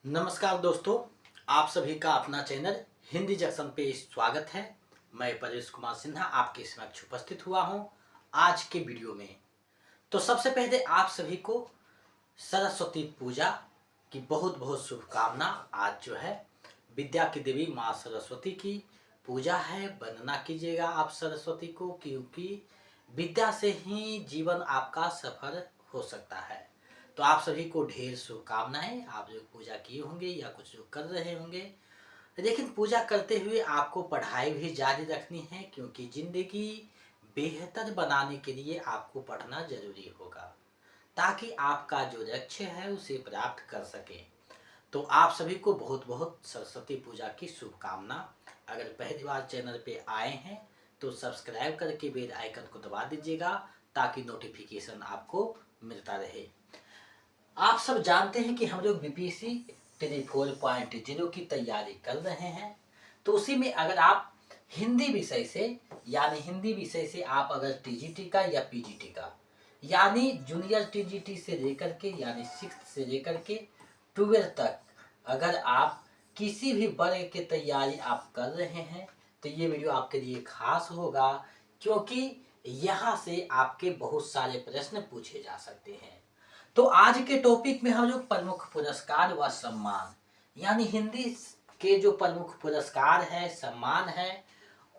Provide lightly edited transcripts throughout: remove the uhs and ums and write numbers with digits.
नमस्कार दोस्तों, आप सभी का अपना चैनल हिंदी जंक्शन पे स्वागत है। मैं परेश कुमार सिन्हा आपके समक्ष उपस्थित हुआ हूँ आज के वीडियो में। तो सबसे पहले आप सभी को सरस्वती पूजा की बहुत बहुत शुभकामना। आज जो है विद्या की देवी माँ सरस्वती की पूजा है। वंदना कीजिएगा आप सरस्वती को, क्योंकि विद्या से ही जीवन आपका सफल हो सकता है। तो आप सभी को ढेर शुभकामनाएं। आप जो पूजा किए होंगे या कुछ जो कर रहे होंगे, लेकिन पूजा करते हुए आपको पढ़ाई भी जारी रखनी है, क्योंकि ज़िंदगी बेहतर बनाने के लिए आपको पढ़ना ज़रूरी होगा, ताकि आपका जो लक्ष्य है उसे प्राप्त कर सकें। तो आप सभी को बहुत बहुत सरस्वती पूजा की शुभकामना। अगर पहली बार चैनल पे आए हैं तो सब्सक्राइब करके बेल आइकन को दबा दीजिएगा, ताकि नोटिफिकेशन आपको मिलता रहे। आप सब जानते हैं कि हम लोग बीपीएससी 4.0 की तैयारी कर रहे हैं। तो उसी में अगर आप हिंदी विषय से आप अगर टीजीटी का या पीजीटी का यानी जूनियर टीजीटी से लेकर के यानी 6th से लेकर के 12th तक अगर आप किसी भी वर्ग की तैयारी आप कर रहे हैं तो ये वीडियो आपके लिए खास होगा, क्योंकि यहाँ से आपके बहुत सारे प्रश्न पूछे जा सकते हैं। तो आज के टॉपिक में हम लोग प्रमुख पुरस्कार व सम्मान यानी हिंदी के जो प्रमुख पुरस्कार है, सम्मान है,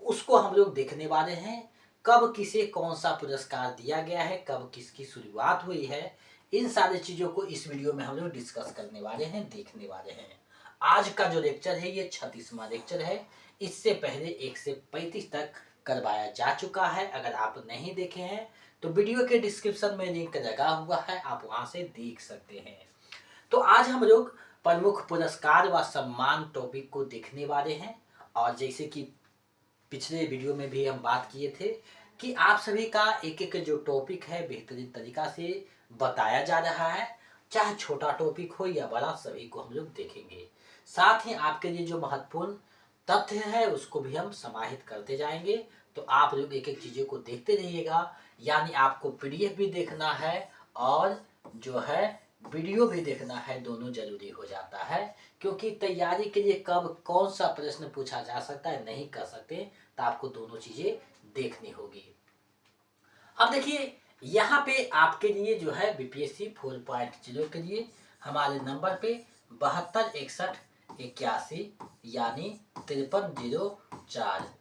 उसको हम लोग देखने वाले हैं। कब किसे कौन सा पुरस्कार दिया गया है, कब किसकी शुरुआत हुई है, इन सारी चीज़ों को इस वीडियो में हम लोग डिस्कस करने वाले हैं, देखने वाले हैं। आज का जो लेक्चर है ये 36वां लेक्चर है। इससे पहले 1 से 35 तक करवाया जा चुका है। अगर आप नहीं देखे हैं तो वीडियो के डिस्क्रिप्शन में लिंक लगा हुआ है, आप वहां से देख सकते हैं। तो आज हम लोग प्रमुख पुरस्कार व सम्मान टॉपिक को देखने वाले हैं। और जैसे कि पिछले वीडियो में भी हम बात किए थे कि आप सभी का एक एक जो टॉपिक है बेहतरीन तरीका से बताया जा रहा है, चाहे छोटा टॉपिक हो या बड़ा, सभी को हम लोग देखेंगे। साथ ही आपके लिए जो महत्वपूर्ण तथ्य है उसको भी हम समाहित करते जाएंगे। तो आप लोग एक एक चीज़ों को देखते रहिएगा, यानी आपको पीडीएफ भी देखना है और जो है वीडियो भी देखना है, दोनों जरूरी हो जाता है। क्योंकि तैयारी के लिए कब कौन सा प्रश्न पूछा जा सकता है नहीं कर सकते, तो आपको दोनों चीज़ें देखनी होगी। अब देखिए यहाँ पे आपके लिए जो है बीपीएससी 4.0 के लिए हमारे नंबर पे 726181 यानी 5304।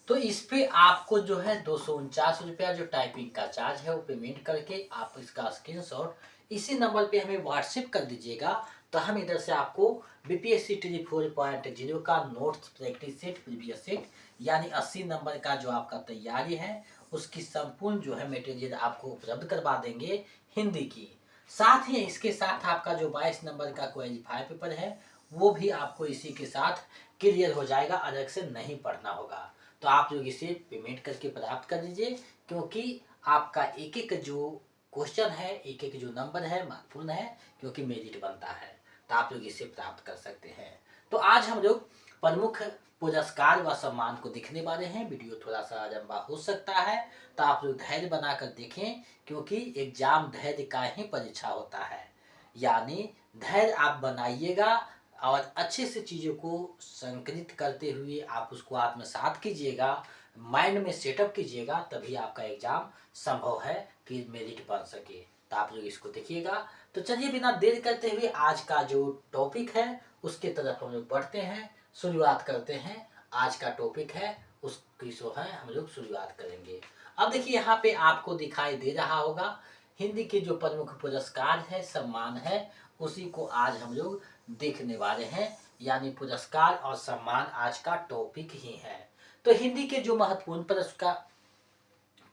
तो इस पे आपको जो है 249 रुपया जो टाइपिंग का चार्ज है वो पेमेंट करके आप इसका स्क्रीनशॉट इसी नंबर पे हमें व्हाट्सएप कर दीजिएगा। तो हम इधर से आपको बीपीएससी 4.0 का notes, practice set, previous set यानी 80 नंबर का जो आपका तैयारी है उसकी संपूर्ण जो है मटेरियल आपको उपलब्ध करवा देंगे हिंदी की। साथ ही इसके साथ आपका जो 22 नंबर का क्वालिफाई पेपर है वो भी आपको इसी के साथ क्लियर हो जाएगा, अलग से नहीं पढ़ना होगा। तो आप लोग इसे पेमेंट करके प्राप्त कर लीजिए, क्योंकि आपका एक एक जो क्वेश्चन है, एक एक जो नंबर है महत्वपूर्ण है, क्योंकि मेरिट बनता है। तो आप लोग इसे प्राप्त कर सकते हैं। तो आज हम लोग प्रमुख पुरस्कार व सम्मान को दिखने वाले हैं। वीडियो थोड़ा सा लंबा हो सकता है, तो आप लोग धैर्य बनाकर देखें, क्योंकि एग्जाम धैर्य का ही परीक्षा होता है। यानी धैर्य आप बनाइएगा और अच्छे से चीज़ों को संकलित करते हुए आप उसको आत्मसात कीजिएगा, माइंड में सेटअप कीजिएगा, तभी आपका एग्जाम संभव है कि मेरिट बन सके। तो आप लोग इसको देखिएगा। तो चलिए बिना देर करते हुए आज का जो टॉपिक है उसके तरफ हम लोग बढ़ते हैं, शुरुआत करते हैं। आज का टॉपिक है उसकी जो है हम लोग शुरुआत करेंगे। अब देखिए यहाँ पे आपको दिखाई दे रहा होगा हिंदी के जो प्रमुख पुरस्कार है, सम्मान है, उसी को आज हम लोग देखने वाले हैं। यानी पुरस्कार और सम्मान आज का टॉपिक ही है। तो हिंदी के जो महत्वपूर्ण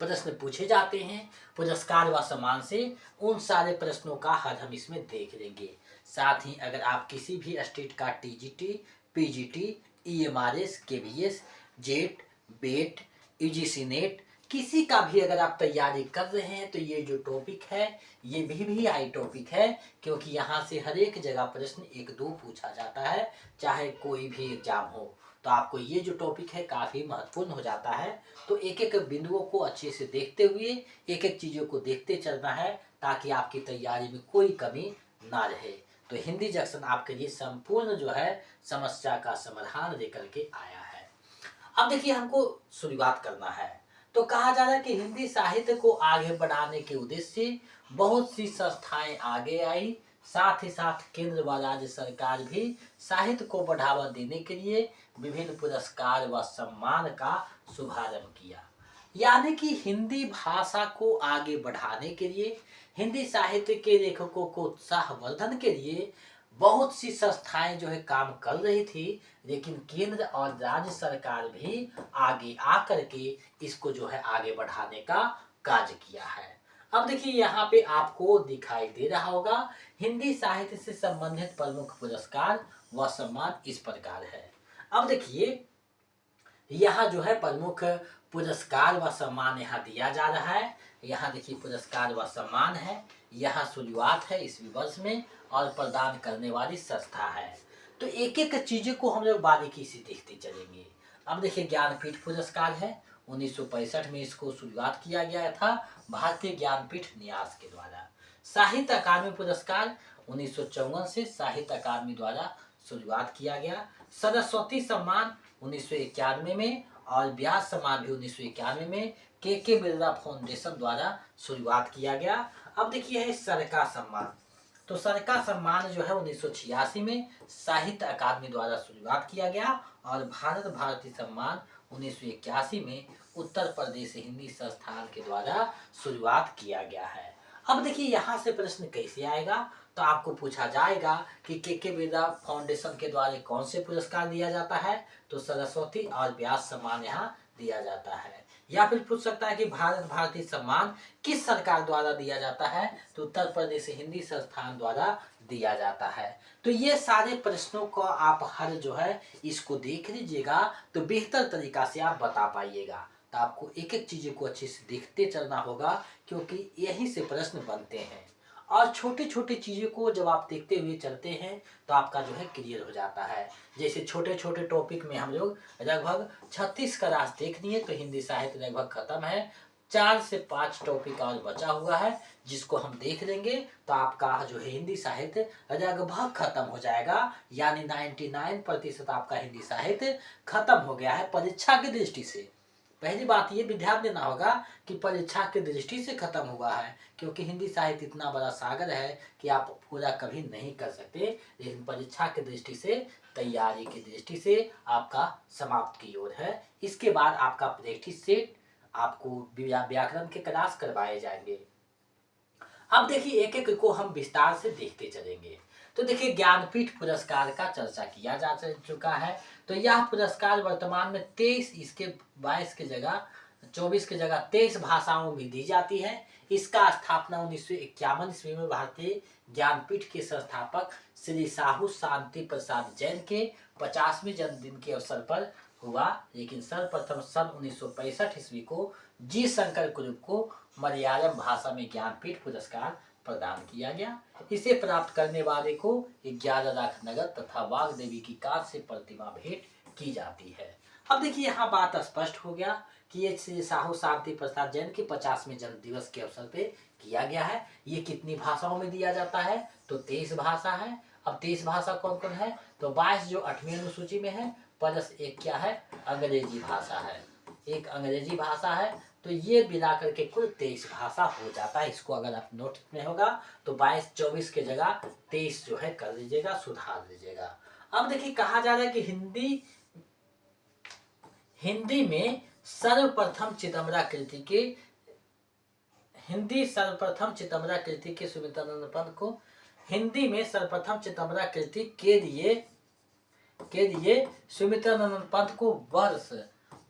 प्रश्न पूछे जाते हैं पुरस्कार व सम्मान से, उन सारे प्रश्नों का हल हम इसमें देख लेंगे। साथ ही अगर आप किसी भी स्टेट का टीजीटी, पीजीटी, ईएमआरएस, केवीएस, जेट, बेट, यूजीसी नेट किसी का भी अगर आप तैयारी कर रहे हैं तो ये जो टॉपिक है ये भी हाई टॉपिक है, क्योंकि यहाँ से हर एक जगह प्रश्न 1-2 पूछा जाता है, चाहे कोई भी एग्जाम हो। तो आपको ये जो टॉपिक है काफ़ी महत्वपूर्ण हो जाता है। तो एक एक बिंदुओं को अच्छे से देखते हुए एक एक चीज़ों को देखते चलना है, ताकि आपकी तैयारी में कोई कमी ना रहे। तो हिंदी जंक्शन आपके लिए संपूर्ण जो है समस्या का समाधान लेकर के आया है। अब देखिए हमको शुरुआत करना है। तो कहा जा रहा है कि हिंदी साहित्य को आगे बढ़ाने के उद्देश्य से बहुत सी संस्थाएं आगे आई, साथ ही साथ केंद्र व राज्य सरकार भी साहित्य को बढ़ावा देने के लिए विभिन्न पुरस्कार व सम्मान का शुभारंभ किया। यानी कि हिंदी भाषा को आगे बढ़ाने के लिए, हिंदी साहित्य के लेखकों को उत्साहवर्धन के लिए बहुत सी संस्थाएं जो है काम कर रही थी, लेकिन केंद्र और राज्य सरकार भी आगे आकर के इसको जो है आगे बढ़ाने का कार्य किया है। अब देखिए यहाँ पे आपको दिखाई दे रहा होगा हिंदी साहित्य से संबंधित प्रमुख पुरस्कार व सम्मान इस प्रकार है। अब देखिए यहाँ जो है प्रमुख पुरस्कार व सम्मान यहाँ दिया जा रहा है। यहाँ देखिए पुरस्कार व सम्मान है, यहाँ शुरुआत है इस वर्ष में और प्रदान करने वाली संस्था है। तो एक एक चीज़ों को हम लोग बारीकी से देखते चलेंगे। अब देखिए ज्ञानपीठ पुरस्कार है, 1965 में इसको शुरुआत किया गया था भारतीय ज्ञानपीठ न्यास के द्वारा। साहित्य अकादमी पुरस्कार 1954 से साहित्य अकादमी द्वारा शुरुआत किया गया। सरस्वती सम्मान 1991 में और व्यास सम्मान भी 1991 में के बिरला फाउंडेशन द्वारा शुरुआत किया गया। अब देखिए है सरका सम्मान। तो सरका सम्मान जो है 1986 में साहित्य अकादमी द्वारा शुरुआत किया गया और भारत भारती सम्मान 1981 में उत्तर प्रदेश हिंदी संस्थान के द्वारा शुरुआत किया गया है। अब देखिए यहाँ से प्रश्न कैसे आएगा, तो आपको पूछा जाएगा कि के बिरला फाउंडेशन के द्वारा कौन से पुरस्कार दिया जाता है, तो सरस्वती और व्यास सम्मान यहाँ दिया जाता है। या फिर पूछ सकता है कि भारत भारती सम्मान किस सरकार द्वारा दिया जाता है, तो उत्तर प्रदेश हिंदी संस्थान द्वारा दिया जाता है। तो ये सारे प्रश्नों को आप हर जो है इसको देख लीजिएगा तो बेहतर तरीका से आप बता पाइएगा। तो आपको एक एक चीज़ों को अच्छे से देखते चलना होगा, क्योंकि यहीं से प्रश्न बनते हैं और छोटी छोटी चीज़ों को जब आप देखते हुए चलते हैं तो आपका जो है क्लियर हो जाता है। जैसे छोटे छोटे टॉपिक में हम लोग लगभग 36 का रास देख लिए तो हिंदी साहित्य लगभग खत्म है। 4 से 5 टॉपिक और बचा हुआ है जिसको हम देख लेंगे तो आपका जो है हिंदी साहित्य लगभग खत्म हो जाएगा। यानी 99% आपका हिंदी साहित्य खत्म हो गया है परीक्षा की दृष्टि से। पहली बात ये भी ध्यान देना होगा कि परीक्षा की दृष्टि से खत्म हुआ है, क्योंकि हिंदी साहित्य इतना बड़ा सागर है कि आप पूरा कभी नहीं कर सकते, लेकिन परीक्षा की दृष्टि से, तैयारी की दृष्टि से आपका समाप्त की ओर है। इसके बाद आपका प्रैक्टिस सेट, आपको व्याकरण के क्लास करवाए जाएंगे। अब देखिए एक एक को हम विस्तार से देखते चलेंगे। तो देखिए ज्ञानपीठ पुरस्कार का चर्चा किया जा चुका है। तो यह पुरस्कार वर्तमान में 23 इसके 22 की जगह 24 की जगह 23 भाषाओं में दी जाती है। इसका स्थापना 1951 ईस्वी में भारतीय ज्ञानपीठ के संस्थापक श्री साहू शांति प्रसाद जैन के 50वें जन्मदिन के अवसर पर हुआ, लेकिन सर्वप्रथम सन 1965 ईस्वी को जी शंकर कुरुप को मलयालम भाषा में ज्ञानपीठ पुरस्कार प्रदान किया गया। इसे प्राप्त करने वाले को 11 लाख नगद तथा वाग्देवी की कांस्य प्रतिमा भेंट की जाती है। अब देखिए यहाँ बात स्पष्ट हो गया कि ये श्री साहू शांति प्रसाद जैन के 50वें जन्म दिवस के अवसर पे किया गया है। ये कितनी भाषाओं में दिया जाता है, तो 23 भाषा है। अब 23 भाषा कौन कौन है, तो 22 जो 8वीं अनुसूची में है, प्लस एक क्या है, अंग्रेजी भाषा है, एक अंग्रेजी भाषा है। तो ये मिला करके कुल 23 भाषा हो जाता है। इसको अगर आप नोट में होगा तो 22-24 के जगह 23 जो है कर लीजिएगा, सुधार लीजिएगा। अब देखिए कहा जा रहा है कि हिंदी में सर्वप्रथम चिदम्बरा कृति के सुमित्रानंद पंत को हिंदी में सर्वप्रथम चिदम्बरा कृति के लिए सुमित्रानंद पंत को वर्ष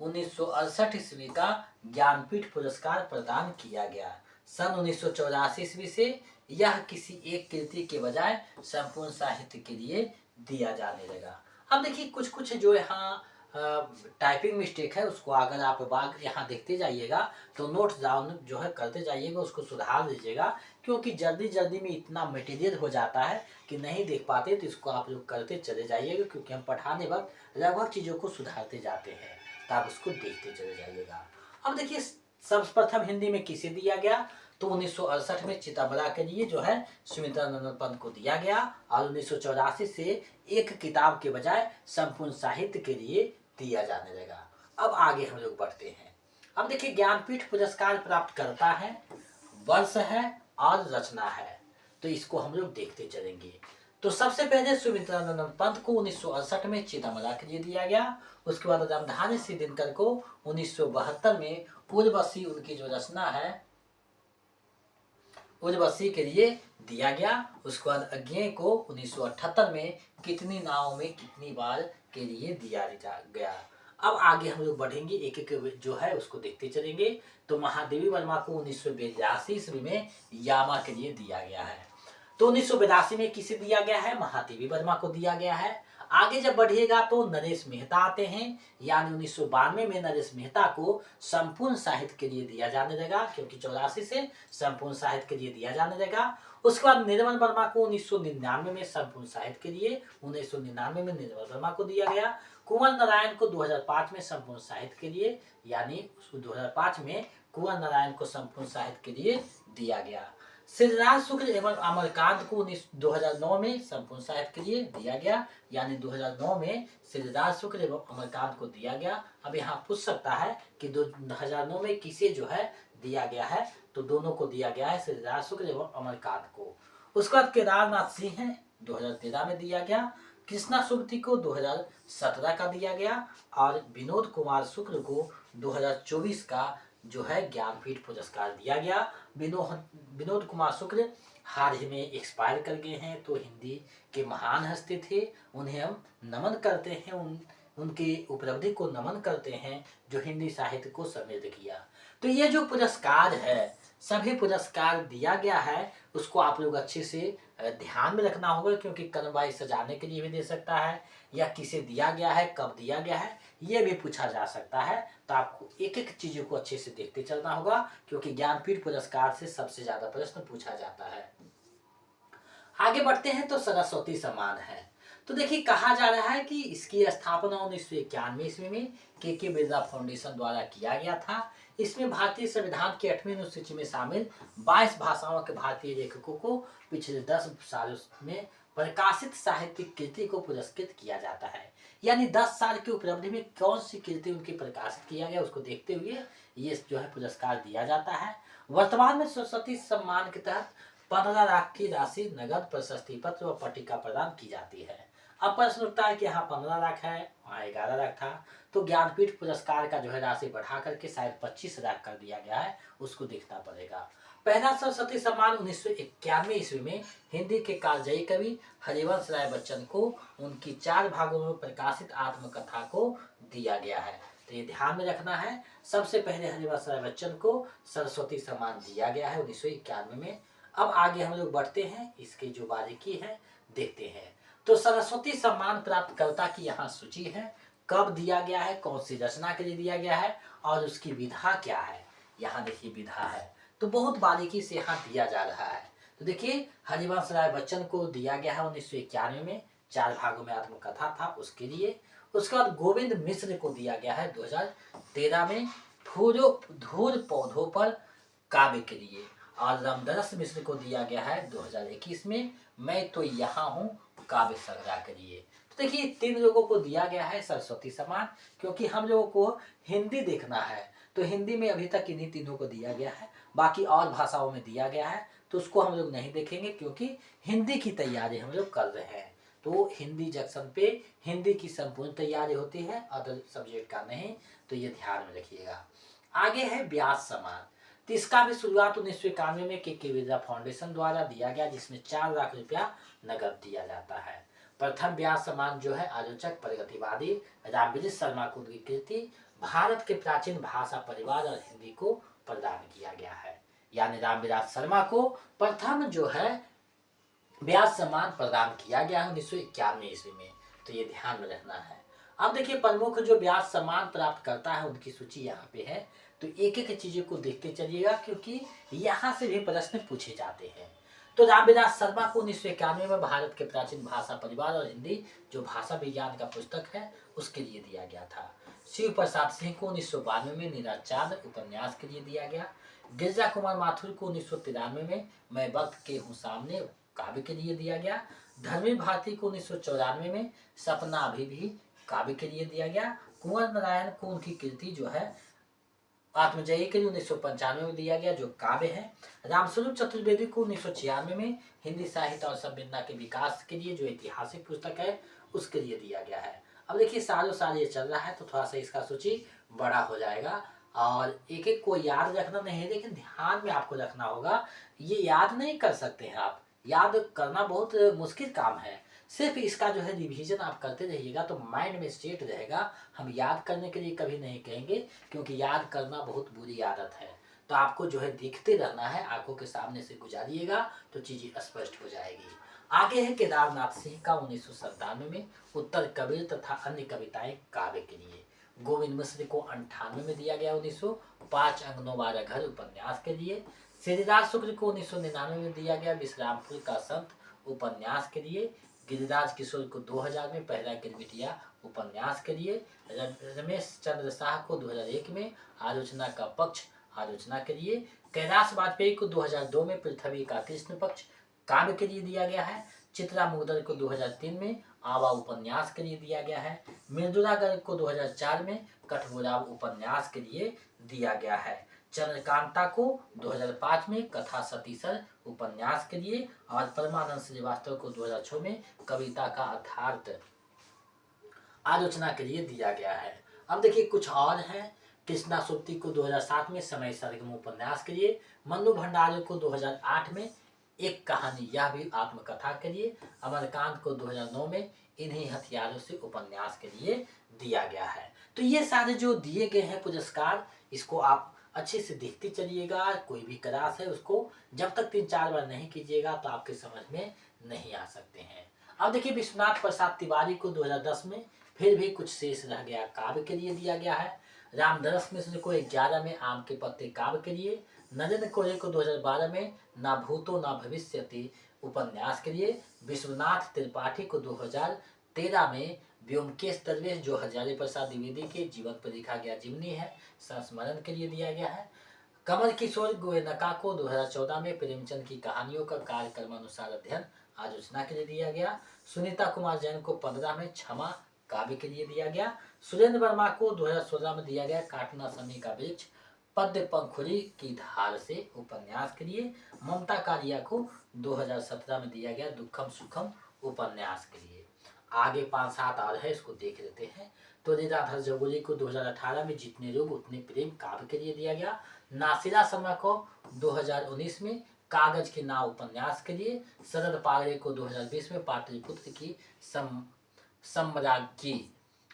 1968 ईस्वी का ज्ञानपीठ पुरस्कार प्रदान किया गया। सन 1984 ईस्वी से यह किसी एक कृति के बजाय संपूर्ण साहित्य के लिए दिया जाने लगा। अब देखिए कुछ कुछ जो यहाँ टाइपिंग मिस्टेक है उसको अगर आप बाग यहाँ देखते जाइएगा तो नोट्स डाउन जो है करते जाइएगा, उसको सुधार दीजिएगा, क्योंकि जल्दी जल्दी में इतना मटेरियल हो जाता है कि नहीं देख पाते। तो इसको आप लोग करते चले जाइएगा, क्योंकि हम पढ़ाने वक्त लगभग चीज़ों को सुधारते जाते हैं, तो आप उसको देखते चले जाइएगा। अब देखिए सर्वप्रथम हिंदी में किसे दिया गया, तो 1968 में चितबरा के लिए जो है सुमित्रानंद पंत को दिया गया और 1984 से एक किताब के बजाय संपूर्ण साहित्य के लिए दिया जाने लगा। अब आगे हम लोग बढ़ते हैं। अब देखिए ज्ञानपीठ पुरस्कार प्राप्त करता है, वर्ष है और रचना है, तो इसको हम लोग देखते चलेंगे। तो सबसे पहले सुमित्रानंद पंत को 1968 में चिदम्बरा के लिए दिया गया। उसके बाद रामधारी सिंह दिनकर को 1972 में उर्वशी उनकी जो रचना है उर्वशी के लिए दिया गया। उसके बाद अज्ञेय को 1978 में कितनी नाव में कितनी बार के लिए दिया गया। अब आगे हम लोग बढ़ेंगे, एक एक जो है उसको देखते चलेंगे। तो महादेवी वर्मा को 1982 ईस्वी में यामा के लिए दिया गया है। तो 1982 में किसे दिया गया है? महादेवी वर्मा को दिया गया है। आगे जब बढ़िएगा तो नरेश मेहता आते हैं, यानी 1992 में नरेश मेहता को संपूर्ण साहित्य के लिए दिया जाने लगा, क्योंकि 84 से संपूर्ण साहित्य के लिए दिया जाने लगा। उसके बाद निर्मल वर्मा को 1999 में संपूर्ण साहित्य के लिए 1999 में निर्मल वर्मा को दिया गया। कुंवर नारायण को 2005 में संपूर्ण साहित्य के लिए, यानी 2005 में कुंवर नारायण को संपूर्ण साहित्य के लिए दिया गया। सिद्धराज शुक्ल एवं अमरकांत को 2009 में संपूर्ण साहित्य के लिए दिया गया, यानी 2009 में सिद्धराज शुक्ल एवं अमरकांत को दिया गया। अब यहाँ पूछ सकता है कि 2009 में किसे जो है दिया गया है, तो दोनों को दिया गया है, सिद्धराज शुक्ल एवं अमरकांत को। उसके बाद केदारनाथ सिंह है 2013 में दिया गया। कृष्णा सुमति को 2017 का दिया गया और विनोद कुमार शुक्ल को 2024 का जो है ज्ञानपीठ पुरस्कार दिया गया। विनोद कुमार शुक्ल हाल ही में एक्सपायर कर गए हैं, तो हिंदी के महान हस्ती थे, उन्हें हम नमन करते हैं, उनकी उपलब्धि को नमन करते हैं जो हिंदी साहित्य को समृद्ध किया। तो ये जो पुरस्कार है, सभी पुरस्कार दिया गया है, उसको आप लोग अच्छे से ध्यान में रखना होगा, क्योंकि कलमबाई सजाने के लिए भी दे सकता है, या किसे दिया गया है, कब दिया गया है, ये भी पूछा जा सकता है। तो आपको एक एक चीजों को अच्छे से देखते चलना होगा, क्योंकि ज्ञानपीठ पुरस्कार से सबसे ज्यादा प्रश्न पूछा जाता है। आगे बढ़ते हैं तो सरस्वती सम्मान है। तो देखिए कहा जा रहा है कि इसकी स्थापना 1991 ईस्वी में के बिरला फाउंडेशन द्वारा किया गया था। इसमें भारतीय संविधान की 8वीं अनुसूची में शामिल 22 भाषाओं के भारतीय लेखकों को पिछले 10 सालों में प्रकाशित साहित्यिक कृति को पुरस्कृत किया जाता है। यानी 10 साल की उपलब्धि में कौन सी कृति उनकी प्रकाशित किया गया, उसको देखते हुए ये जो है पुरस्कार दिया जाता है। वर्तमान में सरस्वती सम्मान के तहत 15 लाख की राशि नगद, प्रशस्ति पत्र व पट्टिका प्रदान की जाती है। अब प्रश्न उठता है कि यहाँ 15 लाख है, वहाँ 11 लाख था, तो ज्ञानपीठ पुरस्कार का जो है राशि बढ़ा करके शायद 25 लाख कर दिया गया है, उसको देखना पड़ेगा। पहला सरस्वती सम्मान 1991 ईस्वी में हिंदी के कालजयी कवि हरिवंश राय बच्चन को उनकी 4 भागों में प्रकाशित आत्मकथा को दिया गया है। तो ये ध्यान में रखना है, सबसे पहले हरिवंश राय बच्चन को सरस्वती सम्मान दिया गया है 1991 में। अब आगे हम लोग बढ़ते हैं, इसकी जो बारीकी है देखते हैं। तो सरस्वती सम्मान प्राप्तकर्ता की यहाँ सूची है, कब दिया गया है, कौन सी रचना के लिए दिया गया है और उसकी विधा क्या है। यहाँ देखिए विधा है, तो बहुत बारीकी से यहाँ दिया जा रहा है। तो देखिए हरिवंश राय बच्चन को दिया गया है 1991 में, 4 भागों में आत्मकथा था उसके लिए। उसके बाद गोविंद मिश्र को दिया गया है 2013 में धूर पौधों पर काव्य के लिए, और रामदरस मिश्र को दिया गया है 2021 में मैं तो यहाँ हूँ काव्य संग्रह के लिए। तो देखिए 3 लोगों को दिया गया है सरस्वती सम्मान, क्योंकि हम लोगों को हिंदी देखना है, तो हिंदी में अभी तक इन्हीं तीनों को दिया गया है, बाकी और भाषाओं में दिया गया है तो उसको हम लोग नहीं देखेंगे, क्योंकि हिंदी की तैयारी हम लोग कर रहे हैं। तो हिंदी जंक्शन पे हिंदी की संपूर्ण तैयारी होती है, अदर सब्जेक्ट का नहीं, तो ये ध्यान में रखिएगा। आगे है व्यास सम्मान, तो इसका भी शुरुआत 1991 में के बिरला फाउंडेशन द्वारा दिया गया, जिसमें 4 लाख रुपया नगद दिया जाता है। प्रथम व्यास सम्मान जो है आलोचक प्रगतिवादी रामविलास शर्मा को उनकी कृति भारत के प्राचीन भाषा परिवार और हिंदी को प्रदान किया गया है। यानी रामविलास शर्मा को प्रथम जो है व्यास सम्मान प्रदान किया गया है 1991 ईस्वी में, तो ये ध्यान में रखना है। अब देखिए प्रमुख जो व्यास सम्मान प्राप्त करता है उनकी सूची यहाँ पे है, तो एक एक चीजों को देखते चलिएगा, क्योंकि यहाँ से भी प्रश्न पूछे जाते हैं। तो रामविलास शर्मा को 1991 में भारत के प्राचीन भाषा परिवार और हिंदी जो भाषा विज्ञान का पुस्तक है उसके लिए दिया गया था। शिव प्रसाद सिंह को 1992 में नीरज चांद उपन्यास के लिए दिया गया। गिरिजा कुमार माथुर को 1993 में मैं वक्त के हूँ सामने काव्य के लिए दिया गया। धर्मी भारती को 1994 में सपना अभी भी काव्य के लिए दिया गया। कुंवर नारायण को उनकी कृति जो है आत्मजयी के लिए 1995 में दिया गया जो काव्य है। रामस्वरूप चतुर्वेदी को 1996 में हिंदी साहित्य और संवेदना के विकास के लिए जो ऐतिहासिक पुस्तक है उसके लिए दिया गया है। अब देखिए सालों साल ये चल रहा है तो थोड़ा सा इसका सूची बड़ा हो जाएगा और एक एक को याद रखना नहीं है, लेकिन ध्यान में आपको रखना होगा। ये याद नहीं कर सकते हैं आप, याद करना बहुत मुश्किल काम है। सिर्फ इसका जो है रिवीजन आप करते रहिएगा तो माइंड में सेट रहेगा। हम याद करने के लिए कभी नहीं कहेंगे, क्योंकि याद करना बहुत बुरी आदत है। तो आपको जो है देखते रहना है, आंखों के सामने से गुजारिएगा तो चीजें स्पष्ट हो जाएगी। आगे है केदारनाथ सिंह का 1997 में उत्तर कबीर तथा अन्य कविताएं काव्य के लिए। गोविंद मिश्र को 98 में दिया गया 1905 अंगनों वाला घर उपन्यास के लिए। श्रीराज शुक्ल को 1999 में दिया गया विश्रामपुर का संत उपन्यास के लिए। गिरिराज किशोर को 2000 में पहला गिरमिटिया उपन्यास के लिए। रमेश चंद्र शाह को 2001 में आलोचना का पक्ष आलोचना के लिए। कैलाश वाजपेयी को 2002 में पृथ्वी का कृष्ण पक्ष काव्य के लिए दिया गया है। चित्रा मुगदर को 2003 में आवा उपन्यास के लिए दिया गया है। मृदुला गर्ग को 2004 में कठगोरा उपन्यास के लिए दिया गया है। चंद्रकांता को 2005 में कथा सतीसर उपन्यास के लिए और परमानंद श्रीवास्तव को 2006 में कविता का अर्थार्थ आलोचना के लिए दिया गया है। अब देखिए कुछ और है। कृष्णा सुप्ती को 2007 में समय सरगम उपन्यास के लिए। मन्नू भंडारी को 2008 में एक कहानी यह भी आत्मकथा के लिए। अमरकांत को 2009 में इन्हीं हथियारों से उपन्यास के लिए दिया गया है। तो ये सारे जो दिए गए हैं पुरस्कार, इसको आप अच्छे से देखते चलिएगा। कोई भी क्लास है उसको जब तक 3-4 बार नहीं कीजिएगा तो आपके समझ में नहीं आ सकते हैं। अब देखिए विश्वनाथ प्रसाद तिवारी को 2010 में फिर भी कुछ शेष रह गया काव्य के लिए दिया गया है। रामधरस मिश्र को 11 में आम के पत्ते काव्य के लिए। नरेंद्र कोरे को 2012 में ना भूतो ना भविष्यति उपन्यास के लिए। विश्वनाथ त्रिपाठी को 2013 में व्योमकेश दरवेश जो हजारी प्रसाद द्विवेदी के जीवन पर लिखा गया जीवनी है संस्मरण के लिए दिया गया है। कमल किशोर गोयनका को 2014 में प्रेमचंद की कहानियों का कार्यक्रमानुसार अध्ययन आलोचना के लिए दिया गया। सुनीता कुमार जैन को 15 में क्षमा काव्य के लिए दिया गया। सुरेंद्र वर्मा को 2016 में दिया गया काटना समी का वृक्ष पद्य पंखुरी की धार से उपन्यास के लिए। ममता कालिया को 2017 में दिया गया दुखम सुखम उपन्यास के लिए। आगे 5-7 और है, इसको देख लेते हैं। तो लीलाधर जगोली को 2018 में जितने लोग उतने प्रेम काव्य के लिए दिया गया। नासिरा शर्मा को 2019 में कागज के नाव उपन्यास के लिए। शरद पागड़े को 2020 में पाटलिपुत्र की सम्राज्ञी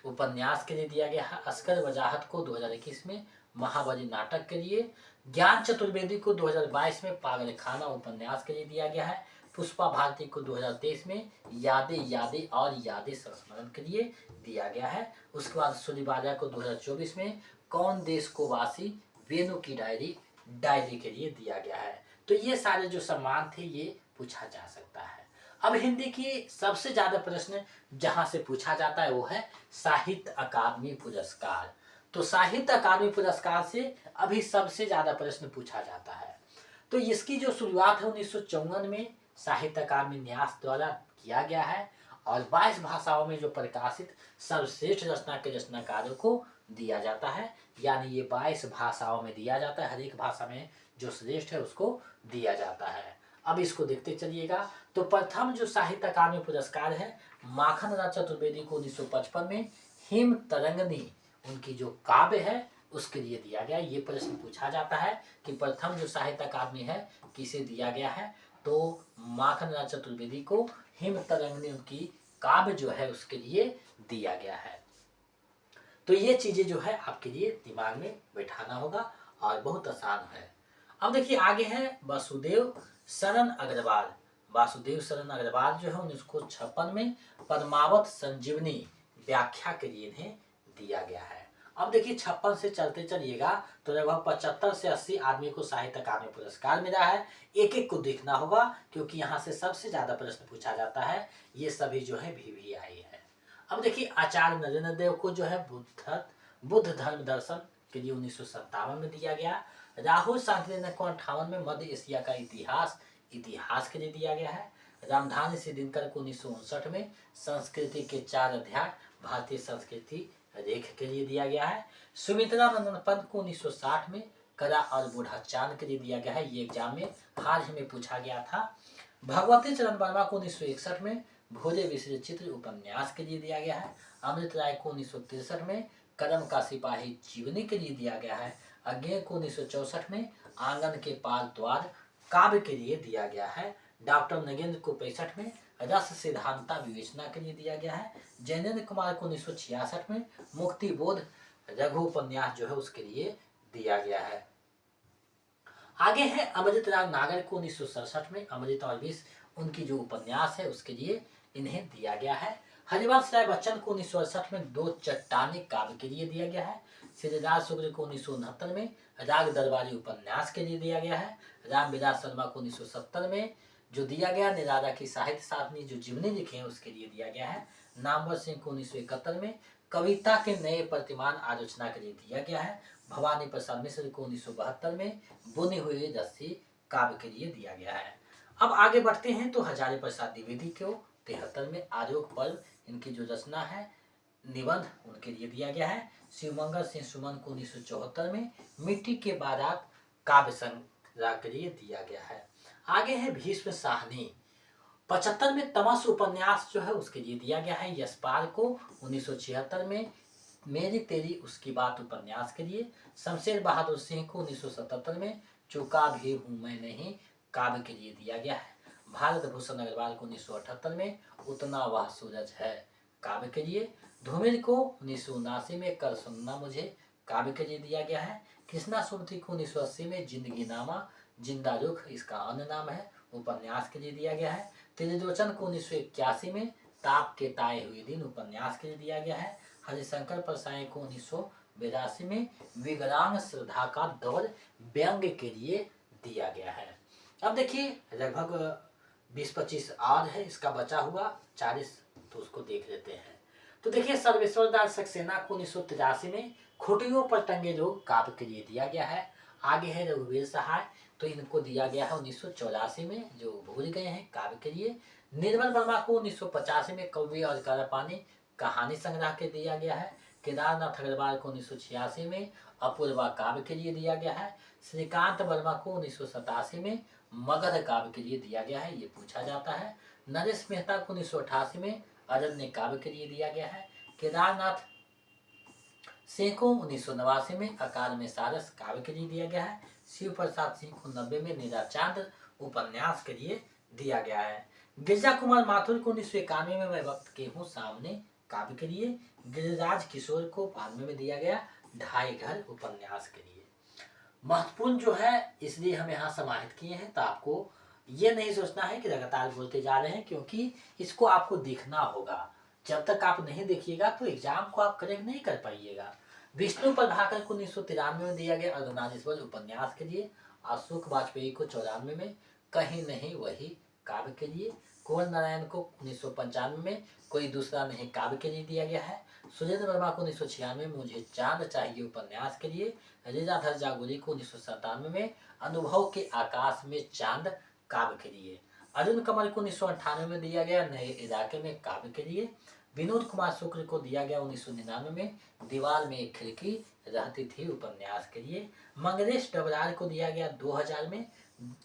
उपन्यास के लिए दिया गया है। अस्कर वजाहत को 2021 में महाबली नाटक के लिए। ज्ञान चतुर्वेदी को 2022 में पागल खाना उपन्यास के लिए दिया गया है। पुष्पा भारती को 2023 में यादें यादें और यादें संस्मरण के लिए दिया गया है। उसके बाद सुलीबाजा को 2024 में कौन देश को वासी वेणु की डायरी के लिए दिया गया है। तो ये सारे जो सम्मान थे ये पूछा जा सकता है। अब हिंदी की सबसे ज्यादा प्रश्न जहां से पूछा जाता है वो है साहित्य अकादमी पुरस्कार। तो साहित्य अकादमी पुरस्कार से अभी सबसे ज्यादा प्रश्न पूछा जाता है। तो इसकी जो शुरुआत है 1954 में साहित्य अकादमी न्यास द्वारा किया गया है और 22 भाषाओं में जो प्रकाशित सर्वश्रेष्ठ रचना के रचनाकारों को दिया जाता है। यानी ये 22 भाषाओं में दिया जाता है, हर एक भाषा में जो श्रेष्ठ है उसको दिया जाता है। अब इसको देखते चलिएगा। तो प्रथम जो साहित्य अकादमी पुरस्कार है माखन राज चतुर्वेदी को 1955 में हिम तरंगनी उनकी जो काव्य है उसके लिए दिया गया। ये प्रश्न पूछा जाता है कि प्रथम जो साहित्य अकादमी है किसे दिया गया है, तो माखन राज चतुर्वेदी को हिम तरंगनी उनकी काव्य जो है उसके लिए दिया गया है। तो ये चीजें जो है आपके लिए दिमाग में बैठाना होगा और बहुत आसान है। अब देखिए आगे है वासुदेव शरण अग्रवाल। वासुदेव शरण अग्रवाल जो है 1956 में पद्मावत संजीवनी व्याख्या के लिए इन्हें दिया गया है। अब देखिए 56 से चलते चलिएगा तो लगभग 75 से 80 आदमी को साहित्य अकादमी पुरस्कार मिला है। एक एक को देखना होगा क्योंकि यहाँ से सबसे ज्यादा प्रश्न पूछा जाता है। ये सभी जो है VVI है। अब देखिए आचार्य नरेंद्र देव को जो है बुद्ध धर्म दर्शन के लिए 1957 में दिया गया। राहुल सांकरे को 58 में मध्य एशिया का इतिहास के लिए दिया गया है। रामधानी सिद्दीनकर को 1959 में संस्कृति के 4 अध्याय भारतीय संस्कृति रेख के लिए दिया गया है। सुमित्रा नंदन पंत को 1960 में कला और बूढ़ा चांद के लिए दिया गया है। ये एग्जाम में हाल ही में पूछा गया था। भगवती चरण वर्मा को 1961 में भोले विश्व चित्र उपन्यास के लिए दिया गया है। अमृत राय को 1963 में कदम का सिपाही जीवनी के लिए दिया गया है। अज्ञे को 1964 में आंगन के पाल द्वार काव्य के लिए दिया गया है। डॉक्टर नगेंद्र को 65 में रस सिद्धांता विवेचना के लिए दिया गया है। जैनेन्द्र कुमार को 1966 में मुक्ति बोध रघु उपन्यास जो है उसके लिए दिया गया है। आगे है अमृत राव नागर को 1967 में अमृत और विष उनकी जो उपन्यास है उसके लिए इन्हें दिया गया है। हरिवंश राय बच्चन को 1968 में 2 चट्टाने काव्य के लिए दिया गया है। श्रीराज शुक्ल को 1969 में राग दरबारी उपन्यास के लिए दिया गया है। रामविलास शर्मा को 1970 में जो दिया गया निराला की साहित्य साधनी जो जीवनी लिखे हैं उसके लिए दिया गया है। नामवर सिंह को 1971 में कविता के नए प्रतिमान आलोचना के लिए दिया गया है। भवानी प्रसाद मिश्र को 1972 में बुनी हुई रस्सी काव्य के लिए दिया गया है। अब आगे बढ़ते हैं तो हजारी प्रसाद द्विवेदी को 73 में आरोग्य पर्व इनकी जो रचना है निबंध उनके लिए दिया गया है। शिवमंगल सिंह सुमन को 1974 में मिट्टी के बारात काव्य संग्रह के लिए दिया गया है। आगे है भीष्म साहनी 75 में तमस उपन्यास जो है उसके लिए दिया गया है। यशपाल को 1976 में मेरी तेरी उसकी बात उपन्यास के लिए। शमशेर बहादुर सिंह को 1977 में चूका भी हूँ मैं नहीं काव्य के लिए दिया गया है। भारत भूषण अग्रवाल को 1978 में उतना वह सूरज है काव्य के लिए। धूमिल को 1979 में कर सुनना मुझे काव्य के लिए दिया गया है। कृष्णा सुमति को 1980 में जिंदगी नामा जिंदा रुख इसका अन्य नाम है उपन्यास के लिए दिया गया है। त्रिलोचन को 1981 में ताप के ताए हुए दिन उपन्यास के लिए दिया गया है। हरिशंकर परसाई को 1982 में विकलांग श्रद्धा का दौर व्यंग्य के लिए दिया गया है। अब देखिए लगभग 20-25 और है इसका बचा हुआ 40 तो उसको देख लेते हैं। तो देखिए सर्वेश्वर दास सक्सेना को 1983 में खुटियों पर टंगे लोग काव्य के लिए दिया गया है। आगे है रघुवीर सहाय तो इनको दिया गया है 1984 में जो भूल गए हैं काव्य के लिए। निर्मल वर्मा को 1985 में कौवे और काला पानी कहानी संग्रह के दिया गया है। केदारनाथ अग्रवाल को 1986 में अपूर्वा काव्य के लिए दिया गया है। श्रीकांत वर्मा को 1987 में मगध काव्य के लिए दिया गया है ये पूछा जाता है। नरेश मेहता को 1988 में अरण्य काव्य के लिए दिया गया है। केदारनाथ सिंह को 1989 में अकाल में सारस काव्य के लिए दिया गया है। शिव प्रसाद सिंह को 90 में नीरा चांद उपन्यास के लिए दिया गया है। गिरिजा कुमार माथुर को 1991 में मैं वक्त के हूँ सामने काव्य के लिए। गिरिराज किशोर को 92 में दिया गया ढाई घर उपन्यास के लिए। महत्वपूर्ण जो है इसलिए हम यहाँ समाहित किए हैं तो आपको ये नहीं सोचना है कि लगातार बोलते जा रहे हैं क्योंकि इसको आपको देखना होगा। जब तक आप नहीं देखिएगा तो एग्जाम को आप करेक्ट नहीं कर पाइएगा। विष्णु प्रभाकर को 1993 में दिया गया अर्धनारीश्वर उपन्यास के लिए। अशोक वाजपेयी को 94 में कहीं नहीं वही काव्य के लिए। कुंवर नारायण को 1995 में कोई दूसरा नहीं काव्य के लिए दिया गया है। सुरेंद्र वर्मा को 1996 में मुझे चांद चाहिए उपन्यास के लिए। लीलाधर जागुरी को 1997 में अनुभव के आकाश में चांद काव्य के लिए। अरुण कमल को 1998 में दिया गया नए इलाके में काव्य के लिए। विनोद कुमार शुक्ल को दिया गया 1999 में दीवार में एक खिड़की रहती थी उपन्यास के लिए। मंगलेश डबराल को दिया गया 2000 में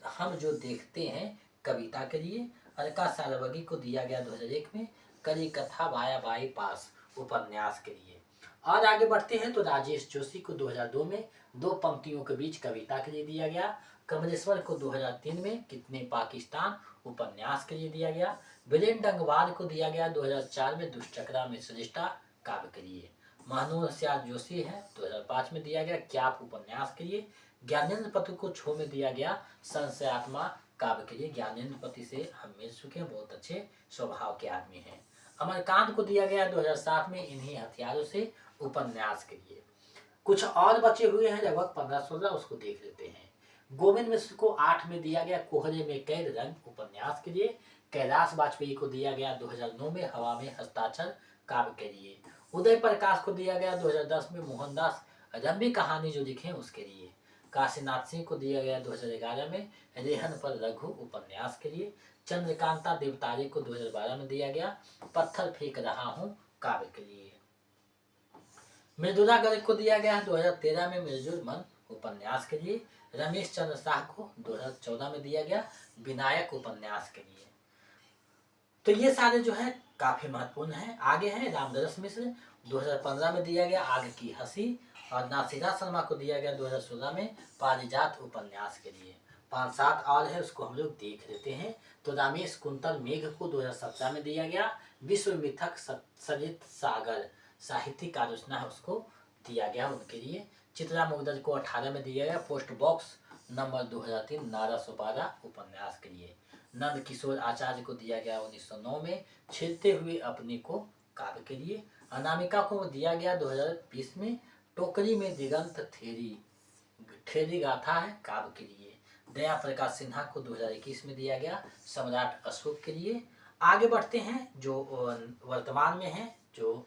हम जो देखते हैं कविता के लिए। अलका सारवगी को दिया गया 2001 में कली कथा बाया बाई पास उपन्यास के लिए। और आगे बढ़ते हैं तो राजेश जोशी को 2002 में 2 पंक्तियों के बीच कविता के लिए दिया गया। कमलेश्वर को 2003 में कितने पाकिस्तान उपन्यास के लिए दिया गया। वीरेंद्र डंगवाल को दिया गया 2004 में दुष्चक्रा में सृष्टा काव्य के लिए। महानूर सियाल जोशी है 2005 में दिया गया क्याप उपन्यास के लिए। ज्ञानेन्द्र पति को छो में दिया गया संशयात्मा काव्य के लिए। ज्ञानेन्द्र पति से हम मिल चुके हैं बहुत अच्छे स्वभाव के आदमी हैं। अमरकांत को दिया गया 2007 में इन्हीं हथियारों से उपन्यास के लिए। कुछ और बचे हुए हैं लगभग 15-16 उसको देख लेते हैं। गोविंद मिश्र को 8 में दिया गया कोहरे में कैद रंग उपन्यास के लिए। कैलाश वाजपेयी को दिया गया 2009 में हवा में हस्ताक्षर काव्य के लिए। उदय प्रकाश को दिया गया 2010 में मोहनदास रंबी कहानी जो लिखे उसके लिए। काशीनाथ सिंह को दिया गया 2011 में रेहन पर लघु उपन्यास के लिए। चंद्रकांता देवतारी को 2012 में दिया गया पत्थर फेंक रहा हूँ काव्य के लिए। मृदुला गर्ग को दिया गया 2013 में मिर्जुल मन उपन्यास के लिए। रमेश चंद्र शाह को 2014 में दिया गया विनायक उपन्यास के लिए। तो ये सारे जो है काफी महत्वपूर्ण हैं। आगे हैं रामदरस मिश्र 2015 में दिया गया आग की हंसी, और नासिरा शर्मा को दिया गया 2016 में पारिजात उपन्यास के लिए। 5-7 और है, उसको हम लोग देख लेते हैं। तो रामेश कुंतल मेघ को 2017 में दिया गया विश्व मिथक सरित सागर साहित्यिक आलोचना है, उसको दिया गया उनके लिए। चित्रा मुगदर को 18 में दिया गया पोस्ट बॉक्स नंबर 2003 नारा सुपारा उपन्यास के लिए। नंद किशोर आचार्य को दिया गया 1909 में छिड़ते हुए अपने को काव्य के लिए। अनामिका को दिया गया 2020 में टोकरी में दिगंत ठेरी गाथा है काव्य के लिए। दया प्रकाश सिन्हा को 2021 में दिया गया सम्राट अशोक के लिए। आगे बढ़ते हैं जो वर्तमान में है जो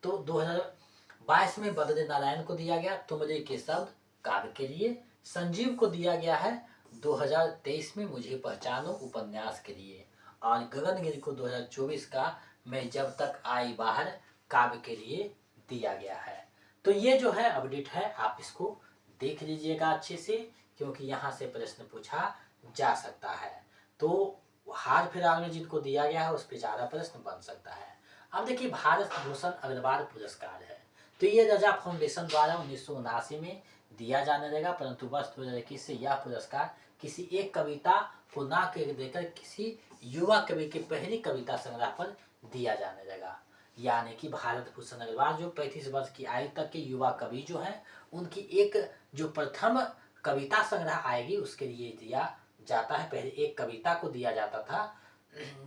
तो 2022 में बद्री नारायण को दिया गया तुमरे के शब्द काव्य के लिए। संजीव को दिया गया है 2023 में मुझे पहचानो उपन्यास के लिए। और गगनगिरी को 2024 का मैं जब तक आई बाहर काव्य के लिए दिया गया है। तो ये जो है अपडेट है, आप इसको देख लीजिएगा अच्छे से, क्योंकि यहाँ से प्रश्न पूछा जा सकता है। तो हार फिलहाल में जिनको दिया गया है उस पर ज़्यादा प्रश्न बन सकता है। अब देखिए भारत भूषण अग्रवाल पुरस्कार है, तो ये रजा फाउंडेशन द्वारा 1979 में दिया जाने लगा, परंतु वर्ष 2021 से यह पुरस्कार किसी एक कविता को ना देकर किसी युवा कवि की पहली कविता संग्रह पर दिया जाने लगा। यानी कि भारत भूषण अग्रवाल जो 35 वर्ष की आयु तक के युवा कवि जो हैं उनकी एक जो प्रथम कविता संग्रह आएगी उसके लिए दिया जाता है। पहले एक कविता को दिया जाता था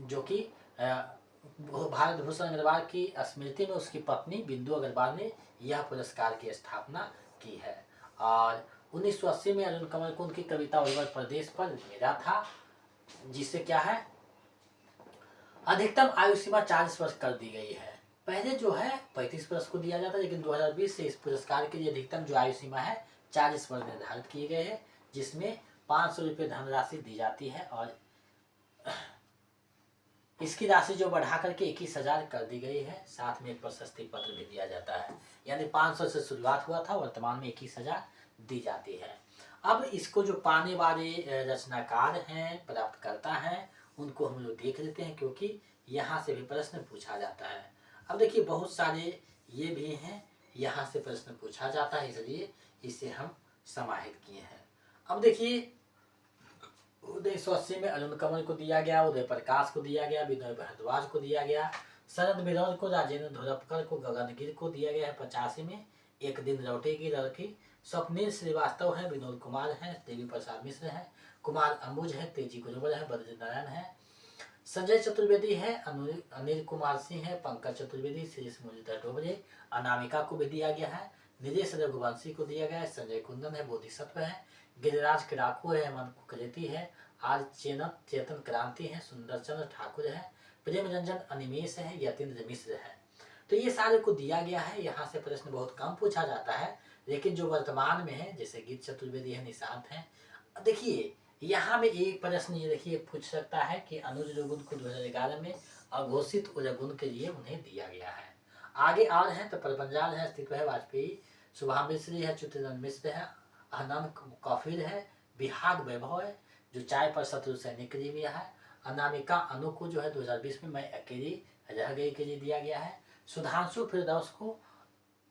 जो कि भारत भूषण अग्रवाल की स्मृति में उसकी पत्नी बिंदु अग्रवाल ने यह पुरस्कार की स्थापना की है। और 1980 में अरुण कमल को उनकी कविता उर्वर प्रदेश पर मिला था, जिससे क्या है अधिकतम आयु सीमा 40 वर्ष कर दी गई है। पहले जो है 35 वर्ष को दिया जाता है, लेकिन 2020 से इस पुरस्कार के लिए अधिकतम जो आयु सीमा है 40 वर्ष निर्धारित किए गए हैं, जिसमें 500 रुपये धनराशि दी जाती है। और इसकी राशि जो बढ़ा करके 21,000 कर दी गई है, साथ में एक प्रशस्ति पत्र भी दिया जाता है। यानी 500 से शुरुआत हुआ था, वर्तमान में 21,000 दी जाती है। अब इसको जो पाने वाले रचनाकार हैं, प्राप्तकर्ता हैं, उनको हम लोग देख लेते हैं, क्योंकि यहाँ से भी प्रश्न पूछा जाता है। अब देखिए बहुत सारे ये भी हैं, यहाँ से प्रश्न पूछा जाता है, इसलिए इसे हम समाहित किए हैं। अब देखिए 1980 में अरुण कमल को दिया गया, उदय प्रकाश को दिया गया, विनय भारद्वाज को दिया गया, शरद बिरौल को, राजेंद्र धोरपकर को, गगनगिर को दिया गया है 85 में। एक दिन लौटेगी लड़की, स्वप्निल श्रीवास्तव है, विनोद कुमार है, देवी प्रसाद मिश्र है, कुमार अंबुज है, तेजी गुरुवर है, बद्री नारायण है, संजय चतुर्वेदी है, अनिल कुमार सिंह है, पंकज चतुर्वेदी, श्री मुरलीधर डोबरे। अनामिका को भी दिया गया है, निदेश रघुवंशी को दिया गया है, संजय कुंदन है, बोधिसत्व है, गिरिराज किराकू है, हेमंत कुकरेती है, आर चेतन क्रांति है, सुंदर चंद्र ठाकुर है, प्रेम रंजन अनिमेश है, यतीन्द्र मिश्र है। तो ये सारे को दिया गया है। यहाँ से प्रश्न बहुत कम पूछा जाता है, लेकिन जो वर्तमान में है जैसे गीत चतुर्वेदी है, निशांत है। देखिए यहाँ में एक प्रश्न ये देखिए पूछ सकता है कि अनुज रघुन को 2011 में अघोषित उजगुन के लिए उन्हें दिया गया है। आगे और है तो परपंजाल है, अस्तित्व है, वाजपेयी, सुभाष मिश्री है, चित्ररंजन मिश्र है, अहनम कफीर है, बिहाग वैभव है जो चाय पर शत्रु सैनिक के लिए भी है। अनामिका अनु को जो है 2020 में मैं अकेली रह गई के लिए दिया गया है। सुधांशु फिरदौस को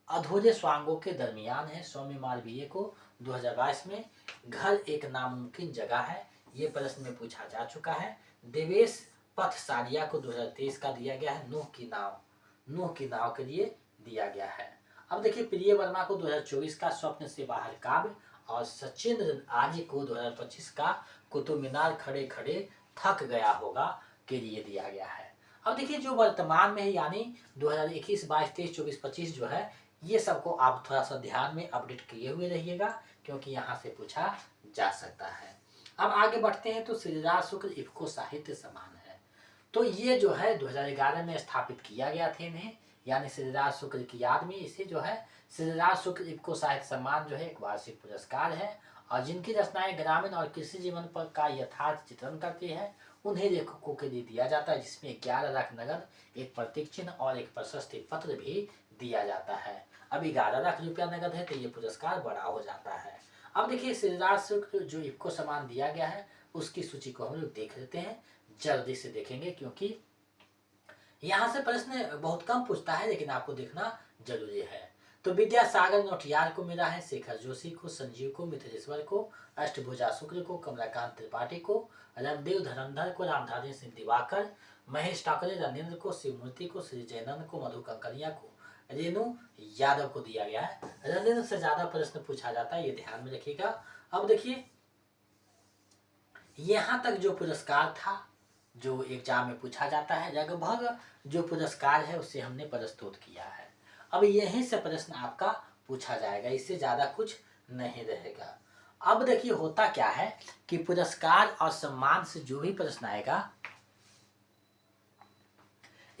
अधूरे स्वांगों के दरमियान है। सौम्य मालवीय को 2022 में घर एक नामुमकिन जगह है, ये प्रश्न में पूछा जा चुका है। देवेश पथ सारिया को 2023 का दिया गया है नूह की नाव के लिए दिया गया है। अब देखिए प्रिय वर्मा को 2024 का स्वप्न से बाहर काव्य, और सचिंद्र आर्य को 2025 का कुतुब मीनार खड़े खड़े थक गया होगा के लिए दिया गया है। अब देखिए जो वर्तमान में है यानी 2021, 22, 23, 24, 25 जो है, ये सबको आप थोड़ा सा ध्यान में अपडेट किए हुए रहिएगा, क्योंकि यहाँ से पूछा जा सकता है। अब आगे बढ़ते हैं तो श्रीराज शुक्ल इफ्को साहित्य सम्मान है, तो ये जो है 2011 में स्थापित किया गया था इन्हें, यानी श्रीराज शुक्ल की याद में इसे जो है श्रीराज शुक्ल इफ्को साहित्य सम्मान जो है एक वार्षिक पुरस्कार है। और जिनकी रचनाएं ग्रामीण और कृषि जीवन पर का यथार्थ चित्रण करती है उन्हें लेखकों के लिए दिया जाता है, जिसमें 11 लाख नगद, एक प्रतीक चिन्ह और एक प्रशस्ति पत्र भी दिया जाता है। अब 11 लाख रुपया नगद है तो ये पुरस्कार बड़ा हो जाता है। अब देखिए श्रीराज शुक्ल जो इफ्को सम्मान दिया गया है उसकी सूची को हम लोग देख लेते हैं, जल्दी से देखेंगे क्योंकि यहाँ से प्रश्न बहुत कम पूछता है लेकिन आपको देखना जरूरी है। तो विद्यासागर नौटियाल को मिला है, शेखर जोशी को, संजीव को, मिथिलेश्वर को, अष्टभुजा शुक्ल को, कमलाकांत त्रिपाठी को, रामदेव धरंधर को, रामधारी सिंह दिवाकर, महेश ठाकरे, रणेंद्र को, शिवमूर्ति को, श्री जयनंद को, मधु कंकरिया को, रेणु यादव को दिया गया है। रणेंद्र से ज्यादा प्रश्न पूछा जाता है, ये ध्यान में रखिएगा। अब देखिए यहाँ तक जो पुरस्कार था जो एग्जाम में पूछा जाता है, लगभग जो पुरस्कार है उसे हमने प्रस्तुत किया है। अब यहीं से प्रश्न आपका पूछा जाएगा, इससे ज्यादा कुछ नहीं रहेगा। अब देखिए होता क्या है कि पुरस्कार और सम्मान से जो भी प्रश्न आएगा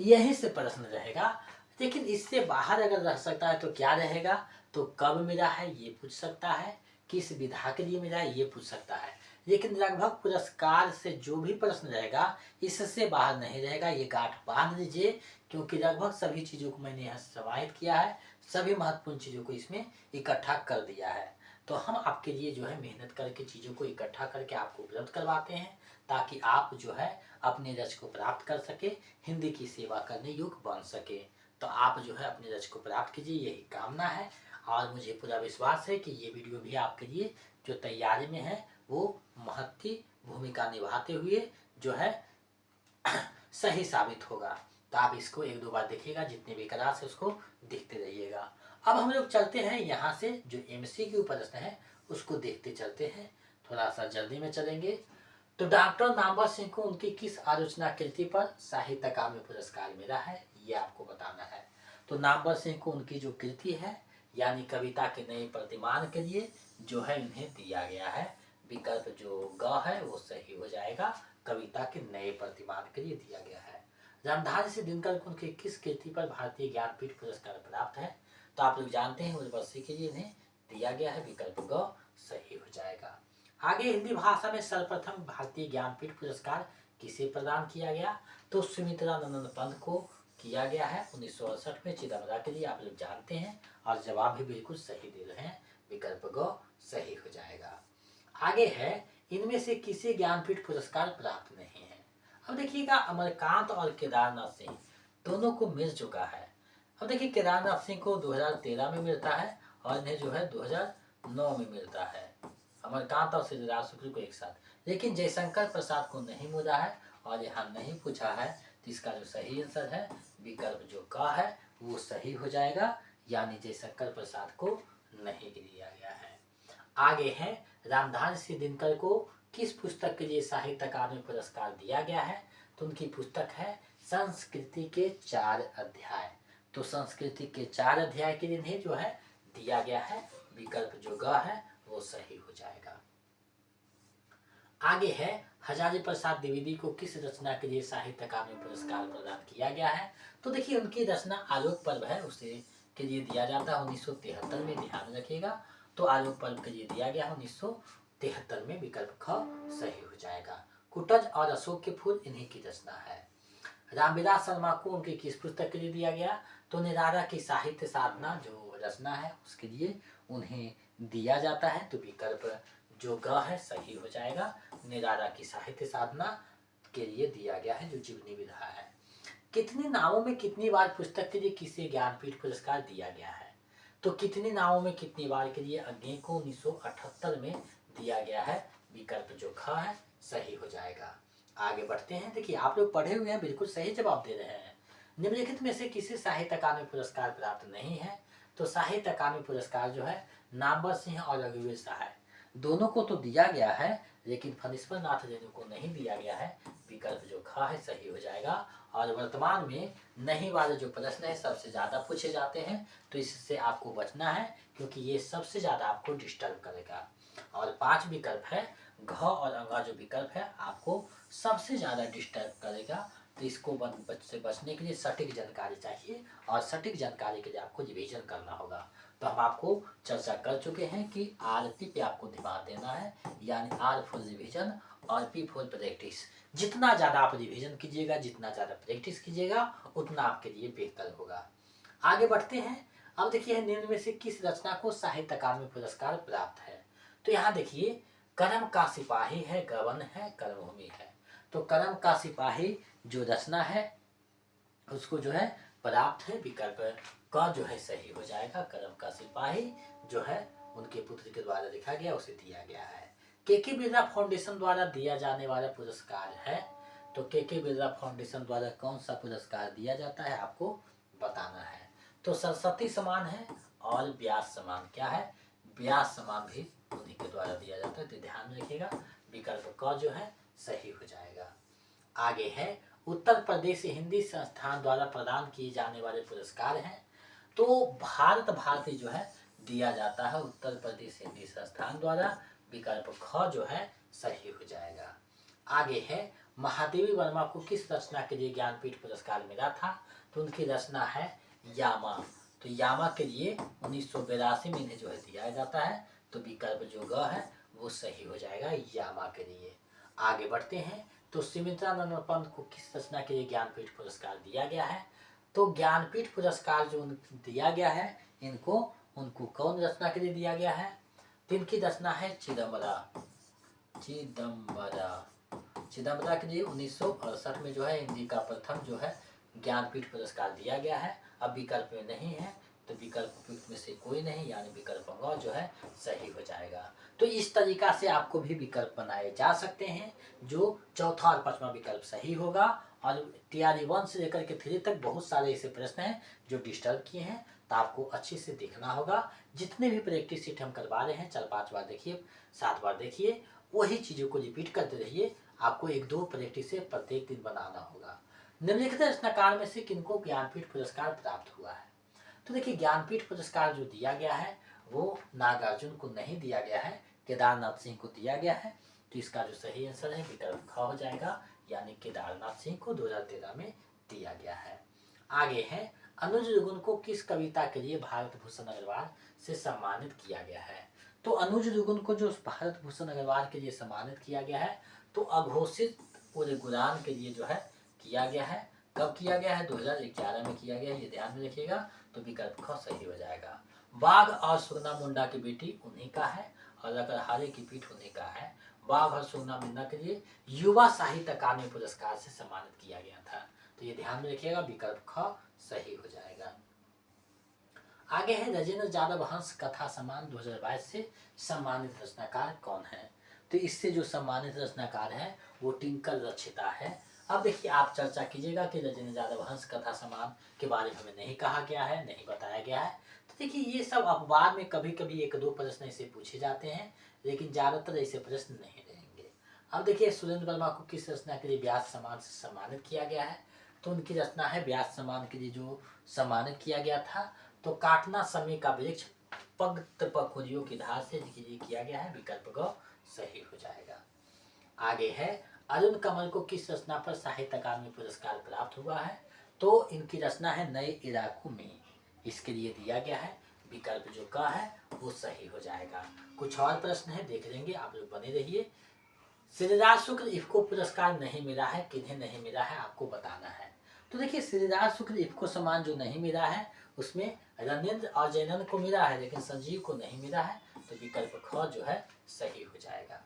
यहीं से प्रश्न रहेगा, लेकिन इससे बाहर अगर रह सकता है तो क्या रहेगा, तो कब मिला है ये पूछ सकता है, किस विधा के लिए मिला है ये पूछ सकता है, लेकिन लगभग पुरस्कार से जो भी प्रश्न रहेगा इससे बाहर नहीं रहेगा। ये गांठ बांध लीजिए क्योंकि लगभग सभी चीज़ों को मैंने यहाँ समाहित किया है, सभी महत्वपूर्ण चीज़ों को इसमें इकट्ठा कर दिया है। तो हम आपके लिए जो है मेहनत करके चीज़ों को इकट्ठा करके आपको उपलब्ध करवाते हैं ताकि आप जो है अपने लक्ष्य को प्राप्त कर सके, हिंदी की सेवा करने योग्य बन सके। तो आप जो है अपने लक्ष्य को प्राप्त कीजिए, यही कामना है। और मुझे पूरा विश्वास है कि ये वीडियो भी आपके लिए जो तैयारी में है वो महत्वपूर्ण भूमिका निभाते हुए जो है सही साबित होगा। तो आप इसको 1-2 बार देखिएगा, जितने भी क्लास है उसको देखते रहिएगा। अब हम लोग चलते हैं यहाँ से जो MCQ प्रश्न है उसको देखते चलते हैं, थोड़ा सा जल्दी में चलेंगे। तो डॉक्टर नामवर सिंह को उनकी किस आलोचना कृति पर साहित्य अकादमी पुरस्कार मिला है ये आपको बताना है। तो नामवर सिंह को उनकी जो कृति है यानी कविता के नए प्रतिमान के लिए जो है इन्हें दिया गया है, विकल्प जो ग है वो सही हो जाएगा, कविता के नए प्रतिमान के लिए दिया गया है। रामधारी सिंह दिनकर को उनकी किस कृति पर भारतीय ज्ञानपीठ पुरस्कार प्राप्त है, तो आप लोग जानते हैं उर्वशी के लिए इन्हें दिया गया है, विकल्प ग सही हो जाएगा। आगे हिंदी भाषा में सर्वप्रथम भारतीय ज्ञानपीठ पुरस्कार किसे प्रदान किया गया, तो सुमित्रानंद पंत को किया गया है 1968 में चिदम्बरा के लिए, आप लोग जानते हैं। और जवाब भी बिल्कुल सही दे रहे हैं, विकल्प ग सही हो जाएगा। आगे है इनमें से किसे ज्ञानपीठ पुरस्कार प्राप्त नहीं है। अब देखिएगा अमरकांत और केदारनाथ सिंह दोनों को मिल चुका है। अब देखिए केदारनाथ सिंह को 2013 में मिलता है और इन्हें जो है 2009 में मिलता है, अमरकांत और श्रीराज शुक्ल को एक साथ, लेकिन जयशंकर प्रसाद को नहीं मिला है और यहाँ नहीं पूछा है। तो इसका जो सही आंसर है विकल्प जो का है वो सही हो जाएगा, यानी जयशंकर प्रसाद को नहीं दिया गया है। आगे है रामधारी सिंह दिनकर को किस पुस्तक के लिए साहित्य अकादमी पुरस्कार दिया गया है, तो उनकी पुस्तक है संस्कृति के 4 अध्याय। तो संस्कृति के 4 अध्याय के लिए इन्हें जो है दिया गया है, विकल्प जो ग है वो सही हो जाएगा। आगे है हजारी प्रसाद द्विवेदी को किस रचना के लिए साहित्य अकादमी पुरस्कार प्रदान किया गया है, तो देखिए उनकी रचना आलोक पर्व है उसे के लिए दिया जाता है 1973 में, ध्यान रखिएगा। तो आलोक पर्व के लिए दिया गया 1973 में, विकल्प ख सही हो जाएगा। कुटज और अशोक के फूल इन्हीं की रचना है। रामविलास शर्मा को उनकी किस पुस्तक के लिए दिया गया, तो निराला की साहित्य साधना जो रचना है उसके लिए उन्हें दिया जाता है, तो विकल्प जो ग है सही हो जाएगा, निराला की साहित्य साधना के लिए दिया गया है जो जीवनी विधा है। कितनी नावों में कितनी बार पुस्तक के लिए किसे ज्ञानपीठ पुरस्कार दिया गया है, तो कितनी नावों में कितनी बार के लिए अज्ञे को 1978 में दिया गया है, विकल्प जो ख है सही हो जाएगा। आगे बढ़ते हैं, देखिए आप लोग पढ़े हुए हैं, बिल्कुल सही जवाब दे रहे हैं। निम्नलिखित में से किसी साहित्य अकादमी पुरस्कार प्राप्त नहीं है, तो साहित्य अकादमी पुरस्कार जो है नामवर सिंह और रघुवीर सहाय दोनों को तो दिया गया है, लेकिन फणीश्वर नाथ रेणु को नहीं दिया गया है, विकल्प जो ख है सही हो जाएगा। और वर्तमान में नहीं वाले जो प्रश्न है सबसे ज़्यादा पूछे जाते हैं, तो इससे आपको बचना है क्योंकि ये सबसे ज़्यादा आपको डिस्टर्ब करेगा। और 5 विकल्प है, घ और अंगा जो विकल्प है आपको सबसे ज़्यादा डिस्टर्ब करेगा, तो इसको से बचने के लिए सटीक जानकारी चाहिए और सटीक जानकारी के लिए आपको रिवीजन करना होगा। तो हम आपको चर्चा कर चुके हैं कि आरपी पे आपको ध्यान देना है, यानी आर फॉर रिवीजन और पी फॉर प्रैक्टिस। जितना ज़्यादा आप रिवीजन कीजिएगा, जितना ज़्यादा प्रैक्टिस कीजिएगा, उतना आपके लिए बेहतर होगा। आगे बढ़ते हैं। अब देखिए निम्न में से किस रचना को साहित्य अकादमी पुरस्कार प्राप्त है। तो यहाँ देखिए करम का सिपाही है, गबन है, कर्मभूमि है। तो करम का सिपाही जो रचना है उसको जो है प्राप्त है, विकल्प का जो है सही हो जाएगा। करम का सिपाही जो है उनके पुत्र के द्वारा लिखा गया, उसे दिया गया है। के बिरला फाउंडेशन द्वारा दिया जाने वाला पुरस्कार है। तो के बिरला फाउंडेशन द्वारा कौन सा पुरस्कार दिया जाता है आपको बताना है। तो सरस्वती सम्मान है और व्यास सम्मान क्या है, व्यास सम्मान भी उन्हीं के द्वारा दिया जाता है। तो ध्यान में रखिएगा, विकल्प क जो है सही हो जाएगा। आगे है उत्तर प्रदेश हिंदी संस्थान द्वारा प्रदान किए जाने वाले पुरस्कार हैं। तो भारत भारती जो है दिया जाता है उत्तर प्रदेश हिंदी संस्थान द्वारा, विकल्प ख जो है सही हो जाएगा। आगे है महादेवी वर्मा को किस रचना के लिए ज्ञानपीठ पुरस्कार मिला था। तो उनकी रचना है यामा। तो यामा के लिए 1982 में इन्हें जो है दिया जाता है। तो विकल्प जो ग है वो सही हो जाएगा, यामा के लिए। आगे बढ़ते हैं। तो सुमित्रानंद पंत को किस रचना के लिए ज्ञानपीठ पुरस्कार दिया गया है। तो ज्ञानपीठ पुरस्कार जो दिया गया है उनको कौन रचना के लिए दिया गया है। तो इनकी रचना है चिदम्बरा। चिदम्बरा के लिए 1968 में जो है हिंदी का प्रथम जो है ज्ञानपीठ पुरस्कार दिया गया है। अब विकल्प में नहीं है तो विकल्प उपयुक्त में से कोई नहीं, यानी विकल्प ग जो है सही हो जाएगा। तो इस तरीका से आपको भी विकल्प बनाए जा सकते हैं, जो चौथा और पांचवा विकल्प सही होगा। और तैयारी 1 से लेकर के 3 तक बहुत सारे ऐसे प्रश्न हैं जो डिस्टर्ब किए हैं, तो आपको अच्छे से देखना होगा। जितने भी प्रैक्टिस सेट हम करवा रहे हैं 4-5 बार देखिए, 7 बार देखिए, वही चीज़ों को रिपीट करते रहिए। आपको 1-2 प्रैक्टिस से प्रत्येक दिन बनाना होगा। निम्नलिखित रचनाकार में से किनको ज्ञानपीठ पुरस्कार प्राप्त हुआ है। तो देखिए ज्ञानपीठ पुरस्कार जो दिया गया है वो नागार्जुन को नहीं दिया गया है, केदारनाथ सिंह को दिया गया है। तो इसका जो सही आंसर है विकल्प ख हो जाएगा, यानी केदारनाथ सिंह को 2013 में दिया गया है। आगे है अनुज दुगुन को किस कविता के लिए भारत भूषण अग्रवाल से सम्मानित किया गया है। तो अनुज दुगुन को जो भारत भूषण अग्रवाल के लिए सम्मानित किया गया है, तो अघोषित पूरे गुरान के लिए जो है किया गया है। कब किया गया है, 2011 में किया गया है, ये ध्यान में रखिएगा। तो विकल्प ख सही हो जाएगा। बाघ और सुगना मुंडा की बेटी उन्हीं का है और लकड़हारे की पीठ उन्हीं का है। बाघ और सुगना मुंडा के लिए युवा साहित्य अकादमी पुरस्कार से सम्मानित किया गया था। तो ये ध्यान में रखिएगा, विकल्प ख सही हो जाएगा। आगे है राजेंद्र जादव हंस कथा सम्मान 2022 से सम्मानित रचनाकार कौन है। तो इससे जो सम्मानित रचनाकार है वो टिंकल रक्षिता है। अब देखिए आप चर्चा कीजिएगा कि राजेंद्र जादव हंस कथा सम्मान के बारे में हमें नहीं कहा गया है, नहीं बताया गया है। तो देखिए ये सब अखबार में कभी कभी 1-2 प्रश्न ऐसे पूछे जाते हैं, लेकिन ज़्यादातर ऐसे प्रश्न नहीं रहेंगे। अब देखिए सुरेंद्र वर्मा को किस रचना के लिए व्यास सम्मान से सम्मानित किया गया है। तो उनकी रचना है व्यास सम्मान के लिए जो सम्मानित किया गया था, तो काटना समय का वृक्ष पग पखुरियों की धार से किया गया है। विकल्प ग सही हो जाएगा। आगे है अरुण कमल को किस रचना पर साहित्य अकादमी पुरस्कार प्राप्त हुआ है। तो इनकी रचना है नए इराकों में, इसके लिए दिया गया है। विकल्प जो का है वो सही हो जाएगा। कुछ और प्रश्न है देख लेंगे, आप लोग बने रहिए। श्रीराज शुक्ल इफ्को पुरस्कार नहीं मिला है, किन्हें नहीं मिला है आपको बताना है। तो देखिए श्रीराज शुक्ल इफ्को सम्मान जो नहीं मिला है उसमें रणेंद्र और जैनन को मिला है, लेकिन संजीव को नहीं मिला है। तो विकल्प ख जो है सही हो जाएगा।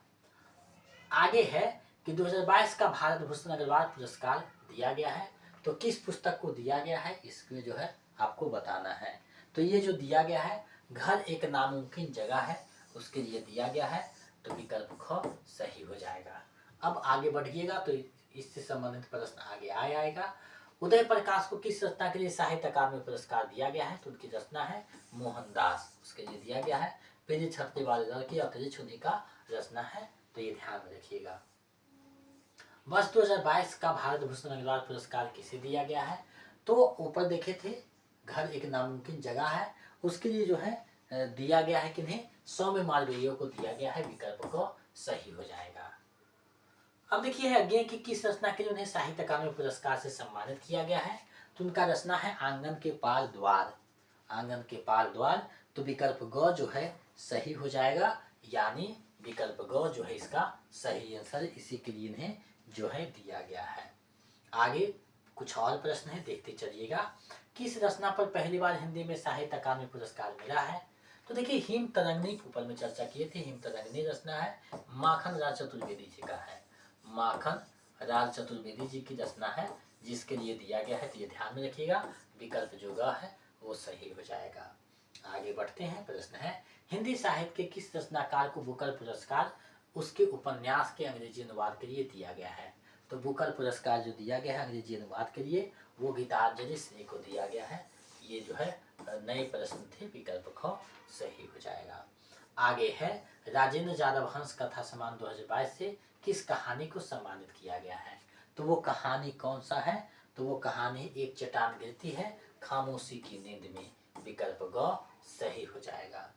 आगे है कि 2022 का भारत भूषण अग्रवाल पुरस्कार दिया गया है, तो किस पुस्तक को दिया गया है इसमें जो है आपको बताना है। तो ये जो दिया गया है घर एक नामुमकिन जगह है, उसके लिए दिया गया है। तो विकल्प ख सही हो जाएगा। अब आगे बढ़िएगा तो इससे संबंधित प्रश्न आगे आएगा। उदय प्रकाश को किस रचना के लिए साहित्य अकादमी पुरस्कार दिया गया है। तो उनकी रचना है मोहनदास, उसके लिए दिया गया है। पेज छपने वाले लड़की अंतरिक्ष उन्हीं का रचना है, तो ये ध्यान में रखिएगा। वर्ष 2022 का भारत भूषण अग्रवाल पुरस्कार किसे दिया गया है। तो ऊपर देखे थे घर एक नामुमकिन जगह है, उसके लिए जो है दिया गया है किन्हें, सौम्य मालवीय को दिया गया है। विकल्प को सही हो जाएगा। अब देखिए है अज्ञे की किस रचना के लिए उन्हें साहित्य अकादमी पुरस्कार से सम्मानित किया गया है। तो उनका रचना है आंगन के पार द्वार। आंगन के पार द्वार। तो विकल्प ग जो है सही हो जाएगा, यानी विकल्प ग जो है इसका सही आंसर, इसी के लिए इन्हें जो है दिया गया है। आगे कुछ और प्रश्न है, देखते चलिएगा। किस रचना पर पहली बार हिंदी में साहित्य अकादमी पुरस्कार मिला है? तो देखिए हिम तरंगिणी ऊपर में चर्चा किए थे, हिम तरंगिणी रचना है माखन राज चतुर्वेदी जी का है। माखन राज चतुर्वेदी जी की रचना है, जिसके लिए दिया गया है। तो ये ध्यान में रखिएगा, विकल्प जो ग है वो सही हो जाएगा। आगे बढ़ते हैं। प्रश्न है हिंदी साहित्य के किस रचनाकार को बुकर पुरस्कार उसके उपन्यास के अंग्रेजी अनुवाद के लिए दिया गया है? तो बुकर पुरस्कार जो दिया गया है अंग्रेजी अनुवाद के लिए वो गीतांजलि सिंह को दिया गया है। ये जो है नए प्रश्न थे, विकल्प ख सही हो जाएगा। आगे है राजेंद्र यादव हंस कथा सम्मान 2022 से किस कहानी को सम्मानित किया गया है? तो वो कहानी कौन सा है? तो वो कहानी एक चट्टान गिरती है खामोशी की नींद में, विकल्प ग सही हो जाएगा।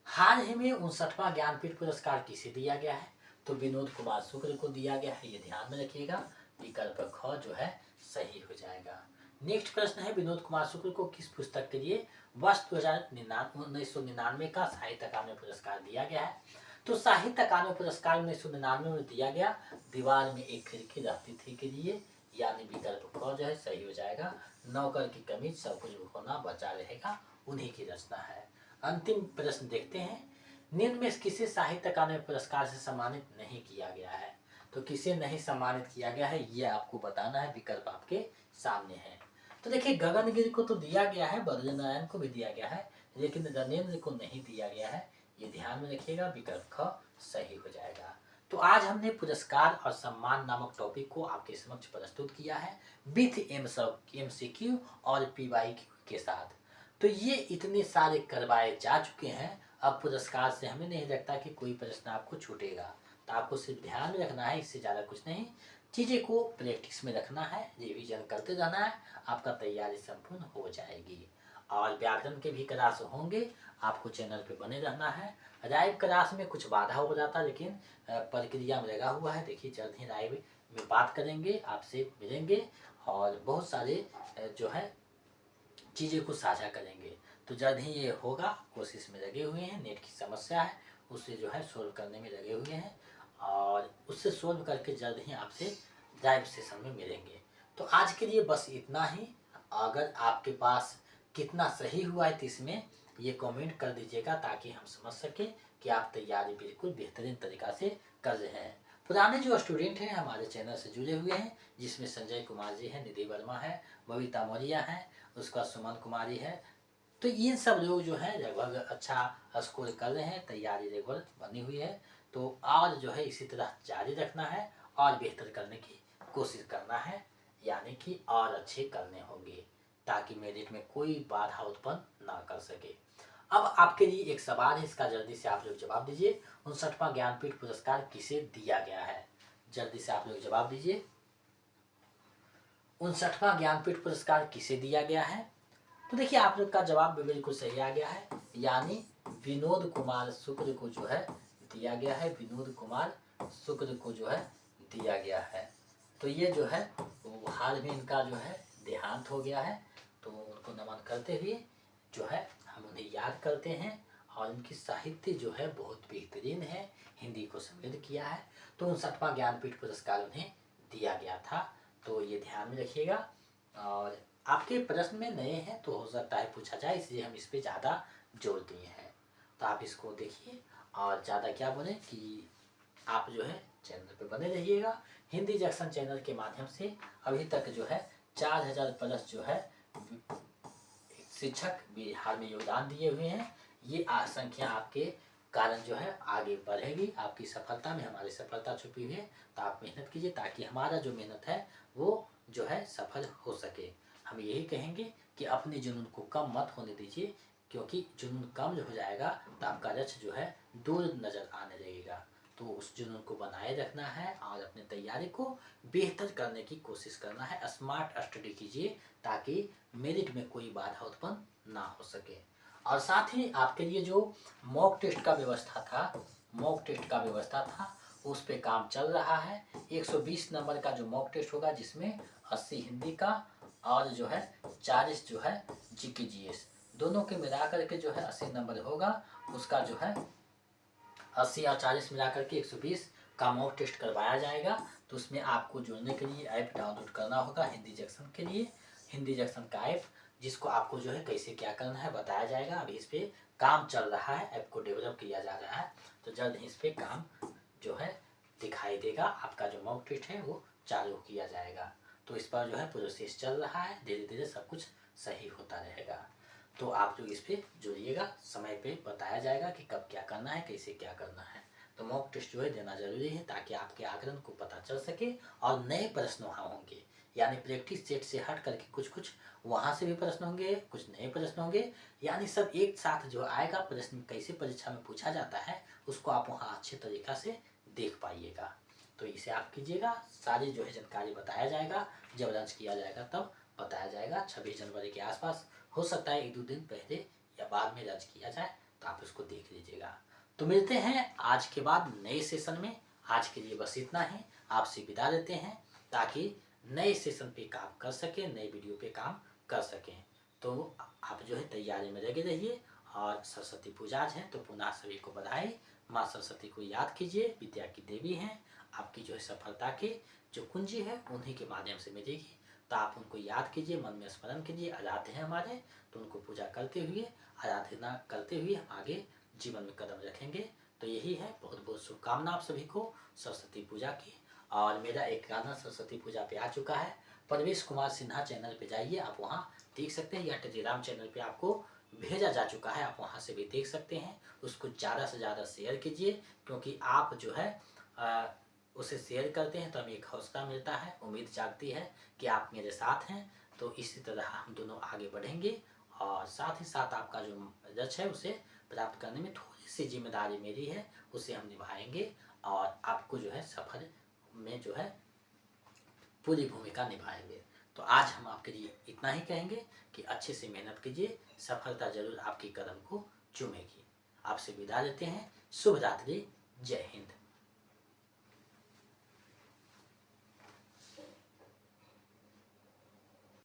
हाल ही में 59वां ज्ञानपीठ पुरस्कार किसे दिया गया है? तो विनोद कुमार शुक्ल को दिया गया है, ये ध्यान में रखिएगा, विकल्प ख जो है सही हो जाएगा। नेक्स्ट प्रश्न है विनोद कुमार शुक्ल को किस पुस्तक के लिए वर्ष 1999 का साहित्य अकादमी पुरस्कार दिया गया है? तो साहित्य अकादमी पुरस्कार 1999 में दिया गया दीवार में एक खिड़की रहती थी के लिए, यानी विकल्प ख जो है सही हो जाएगा। नौकर की कमीज सब कुछ होना बचा रहेगा, उन्हीं की रचना है। अंतिम प्रश्न देखते हैं। निम्न में किसे साहित्य अकादमी पुरस्कार से सम्मानित नहीं किया गया है? तो किसे नहीं सम्मानित किया गया है ये आपको बताना है, विकल्प आपके सामने है। तो देखिए गगनगिरी को तो दिया गया है, बद्रीनारायण को भी दिया गया है, लेकिन रणेंद्र को नहीं दिया गया है, ये ध्यान में रखिएगा, विकल्प ख सही हो जाएगा। तो आज हमने पुरस्कार और सम्मान नामक टॉपिक को आपके समक्ष प्रस्तुत किया है विथ MCQ और PYQ के साथ। तो ये इतने सारे करवाए जा चुके हैं, अब पुरस्कार से हमें नहीं लगता कि कोई प्रश्न आपको छूटेगा। तो आपको सिर्फ ध्यान में रखना है, इससे ज़्यादा कुछ नहीं, चीज़ें को प्रैक्टिस में रखना है, रिवीजन करते रहना है, आपका तैयारी संपूर्ण हो जाएगी। और व्याकरण के भी क्लास होंगे, आपको चैनल पे बने रहना है। लाइव क्लास में कुछ बाधा हो जाता, लेकिन प्रक्रिया में लगा हुआ है। देखिए जल्द ही लाइव में बात करेंगे, आपसे मिलेंगे और बहुत सारे जो है चीज़ें को साझा करेंगे। तो जल्द ही ये होगा, कोशिश में लगे हुए हैं। नेट की समस्या है उसे जो है सोल्व करने में लगे हुए हैं, और उससे सोल्व करके जल्द ही आपसे लाइव सेशन में मिलेंगे। तो आज के लिए बस इतना ही। अगर आपके पास कितना सही हुआ है तो इसमें ये कमेंट कर दीजिएगा, ताकि हम समझ सकें कि आप तैयारी बिल्कुल बेहतरीन तरीक़ा से कर रहे हैं। पुराने जो स्टूडेंट हैं हमारे चैनल से जुड़े हुए हैं, जिसमें संजय कुमार जी हैं, निधि वर्मा है, बबीता मौर्य हैं, उसका सुमन कुमारी है। तो ये सब लोग जो है लगभग अच्छा स्कोर कर रहे हैं, तैयारी रेगुलर बनी हुई है। तो और जो है इसी तरह जारी रखना है और बेहतर करने की कोशिश करना है, यानी कि और अच्छे करने होंगे, ताकि मेरिट में कोई बाधा उत्पन्न ना कर सके। अब आपके लिए एक सवाल है, इसका जल्दी से आप लोग जवाब दीजिए। 59वां ज्ञानपीठ पुरस्कार किसे दिया गया है? जल्दी से आप लोग जवाब दीजिए। 59वां ज्ञानपीठ पुरस्कार किसे दिया गया है? तो देखिए आप लोग का जवाब भी बिल्कुल सही आ गया है, यानी विनोद कुमार शुक्ल को जो है दिया गया है। विनोद कुमार शुक्ल को जो है दिया गया है। तो ये जो है वो हाल में इनका जो है देहांत हो गया है, तो उनको नमन करते हुए जो है हम उन्हें याद करते हैं। और उनकी साहित्य जो है बहुत बेहतरीन है, हिंदी को समृद्ध किया है। तो 59वां ज्ञानपीठ पुरस्कार उन्हें दिया गया था, तो ये ध्यान में रखिएगा। और आपके प्रश्न में नए हैं तो हो सकता है पूछा जाए, इसलिए हम इस पे ज़्यादा जोर दिए हैं। तो आप इसको देखिए, और ज़्यादा क्या बोलें कि आप जो है चैनल पे बने रहिएगा। हिंदी जंक्शन चैनल के माध्यम से अभी तक जो है 4000 प्लस जो है शिक्षक बिहार में योगदान दिए हुए हैं। ये संख्या आपके कारण जो है आगे बढ़ेगी, आपकी सफलता में हमारी सफलता छुपी हुई है। तो आप मेहनत कीजिए, ताकि हमारा जो मेहनत है वो जो है सफल हो सके। हम यही कहेंगे कि अपने जुनून को कम मत होने दीजिए, क्योंकि जुनून कम हो जाएगा तो आपका लक्ष्य जो है दूर नज़र आने लगेगा। तो उस जुनून को बनाए रखना है और अपनी तैयारी को बेहतर करने की कोशिश करना है। स्मार्ट स्टडी कीजिए, ताकि मेरिट में कोई बाधा उत्पन्न ना हो सके। और साथ ही आपके लिए जो मॉक टेस्ट का व्यवस्था था उस पे काम चल रहा है। 120 नंबर का जो मॉक टेस्ट होगा जिसमें 80 हिंदी का और जो है 40 जो है जीके जीएस, दोनों के मिला करके जो है 80 नंबर होगा। उसका जो है 80 और 40 मिला करके 120 का मॉक टेस्ट करवाया जाएगा। तो उसमें आपको जुड़ने के लिए ऐप डाउनलोड करना होगा हिंदी जंक्शन के लिए, हिंदी जंक्शन का ऐप, जिसको आपको जो है कैसे क्या करना है बताया जाएगा। अभी इस पर काम चल रहा है, ऐप को डेवलप किया जा रहा है, तो जल्द ही इस पर काम जो है दिखाई देगा। आपका जो मॉक टेस्ट है वो चालू किया जाएगा। तो इस पर जो है प्रोसेस चल रहा है, धीरे धीरे सब कुछ सही होता रहेगा। तो आप लोग इस पर जुड़िएगा, समय पे बताया जाएगा कि कब क्या करना है, कैसे क्या करना है। तो मॉक टेस्ट जो है देना जरूरी है ताकि आपके आकलन को पता चल सके और नए प्रश्न वहाँ होंगे, यानी प्रैक्टिस सेट से हट करके कुछ कुछ वहाँ से भी प्रश्न होंगे, कुछ नए प्रश्न होंगे, यानी सब एक साथ जो आएगा। प्रश्न कैसे परीक्षा में पूछा जाता है उसको आप वहाँ अच्छे तरीक़ा से देख पाइएगा। तो इसे आप कीजिएगा, सारी जो है जानकारी बताया जाएगा, जब लॉन्च किया जाएगा तब बताया जाएगा। 26 जनवरी के आसपास, हो सकता है 1-2 दिन पहले या बाद में लॉन्च किया जाए, तो आप इसको देख लीजिएगा। तो मिलते हैं आज के बाद नए सेशन में। आज के लिए बस इतना ही, आपसे विदा लेते हैं ताकि नए सेशन पे काम कर सकें, नए वीडियो पे काम कर सकें। तो आप जो है तैयारी में लगे रहिए। और सरस्वती पूजा आज है तो पुनः सभी को बधाई। माँ सरस्वती को याद कीजिए, विद्या की देवी हैं। आपकी जो है सफलता की जो कुंजी है उन्हीं के माध्यम से मिलेगी। तो आप उनको याद कीजिए, मन में स्मरण कीजिए। आराध्य हैं हमारे, तो उनको पूजा करते हुए, आराधना करते हुए हम आगे जीवन में कदम रखेंगे। तो यही है, बहुत बहुत शुभकामना आप सभी को सरस्वती पूजा की। और मेरा एक गाना सरस्वती पूजा पे आ चुका है, परवेश कुमार सिन्हा चैनल पे जाइए, आप वहाँ देख सकते हैं, या टेलीग्राम चैनल पे आपको भेजा जा चुका है, आप वहाँ से भी देख सकते हैं। उसको ज़्यादा से ज़्यादा शेयर कीजिए, क्योंकि आप जो है उसे शेयर करते हैं तो हमें एक हौसला मिलता है, उम्मीद जागती है कि आप मेरे साथ हैं। तो इसी तरह हम दोनों आगे बढ़ेंगे और साथ ही साथ आपका जो लक्ष्य है उसे प्राप्त करने में थोड़ी सी जिम्मेदारी मेरी है, उसे हम निभाएंगे और आपको जो है सफर में जो है पूरी भूमिका निभाएंगे। तो आज हम आपके लिए इतना ही कहेंगे कि अच्छे से मेहनत कीजिए, सफलता जरूर आपकी कदम को चूमेगी। आपसे विदा लेते हैं, शुभ रात्रि, जय हिंद।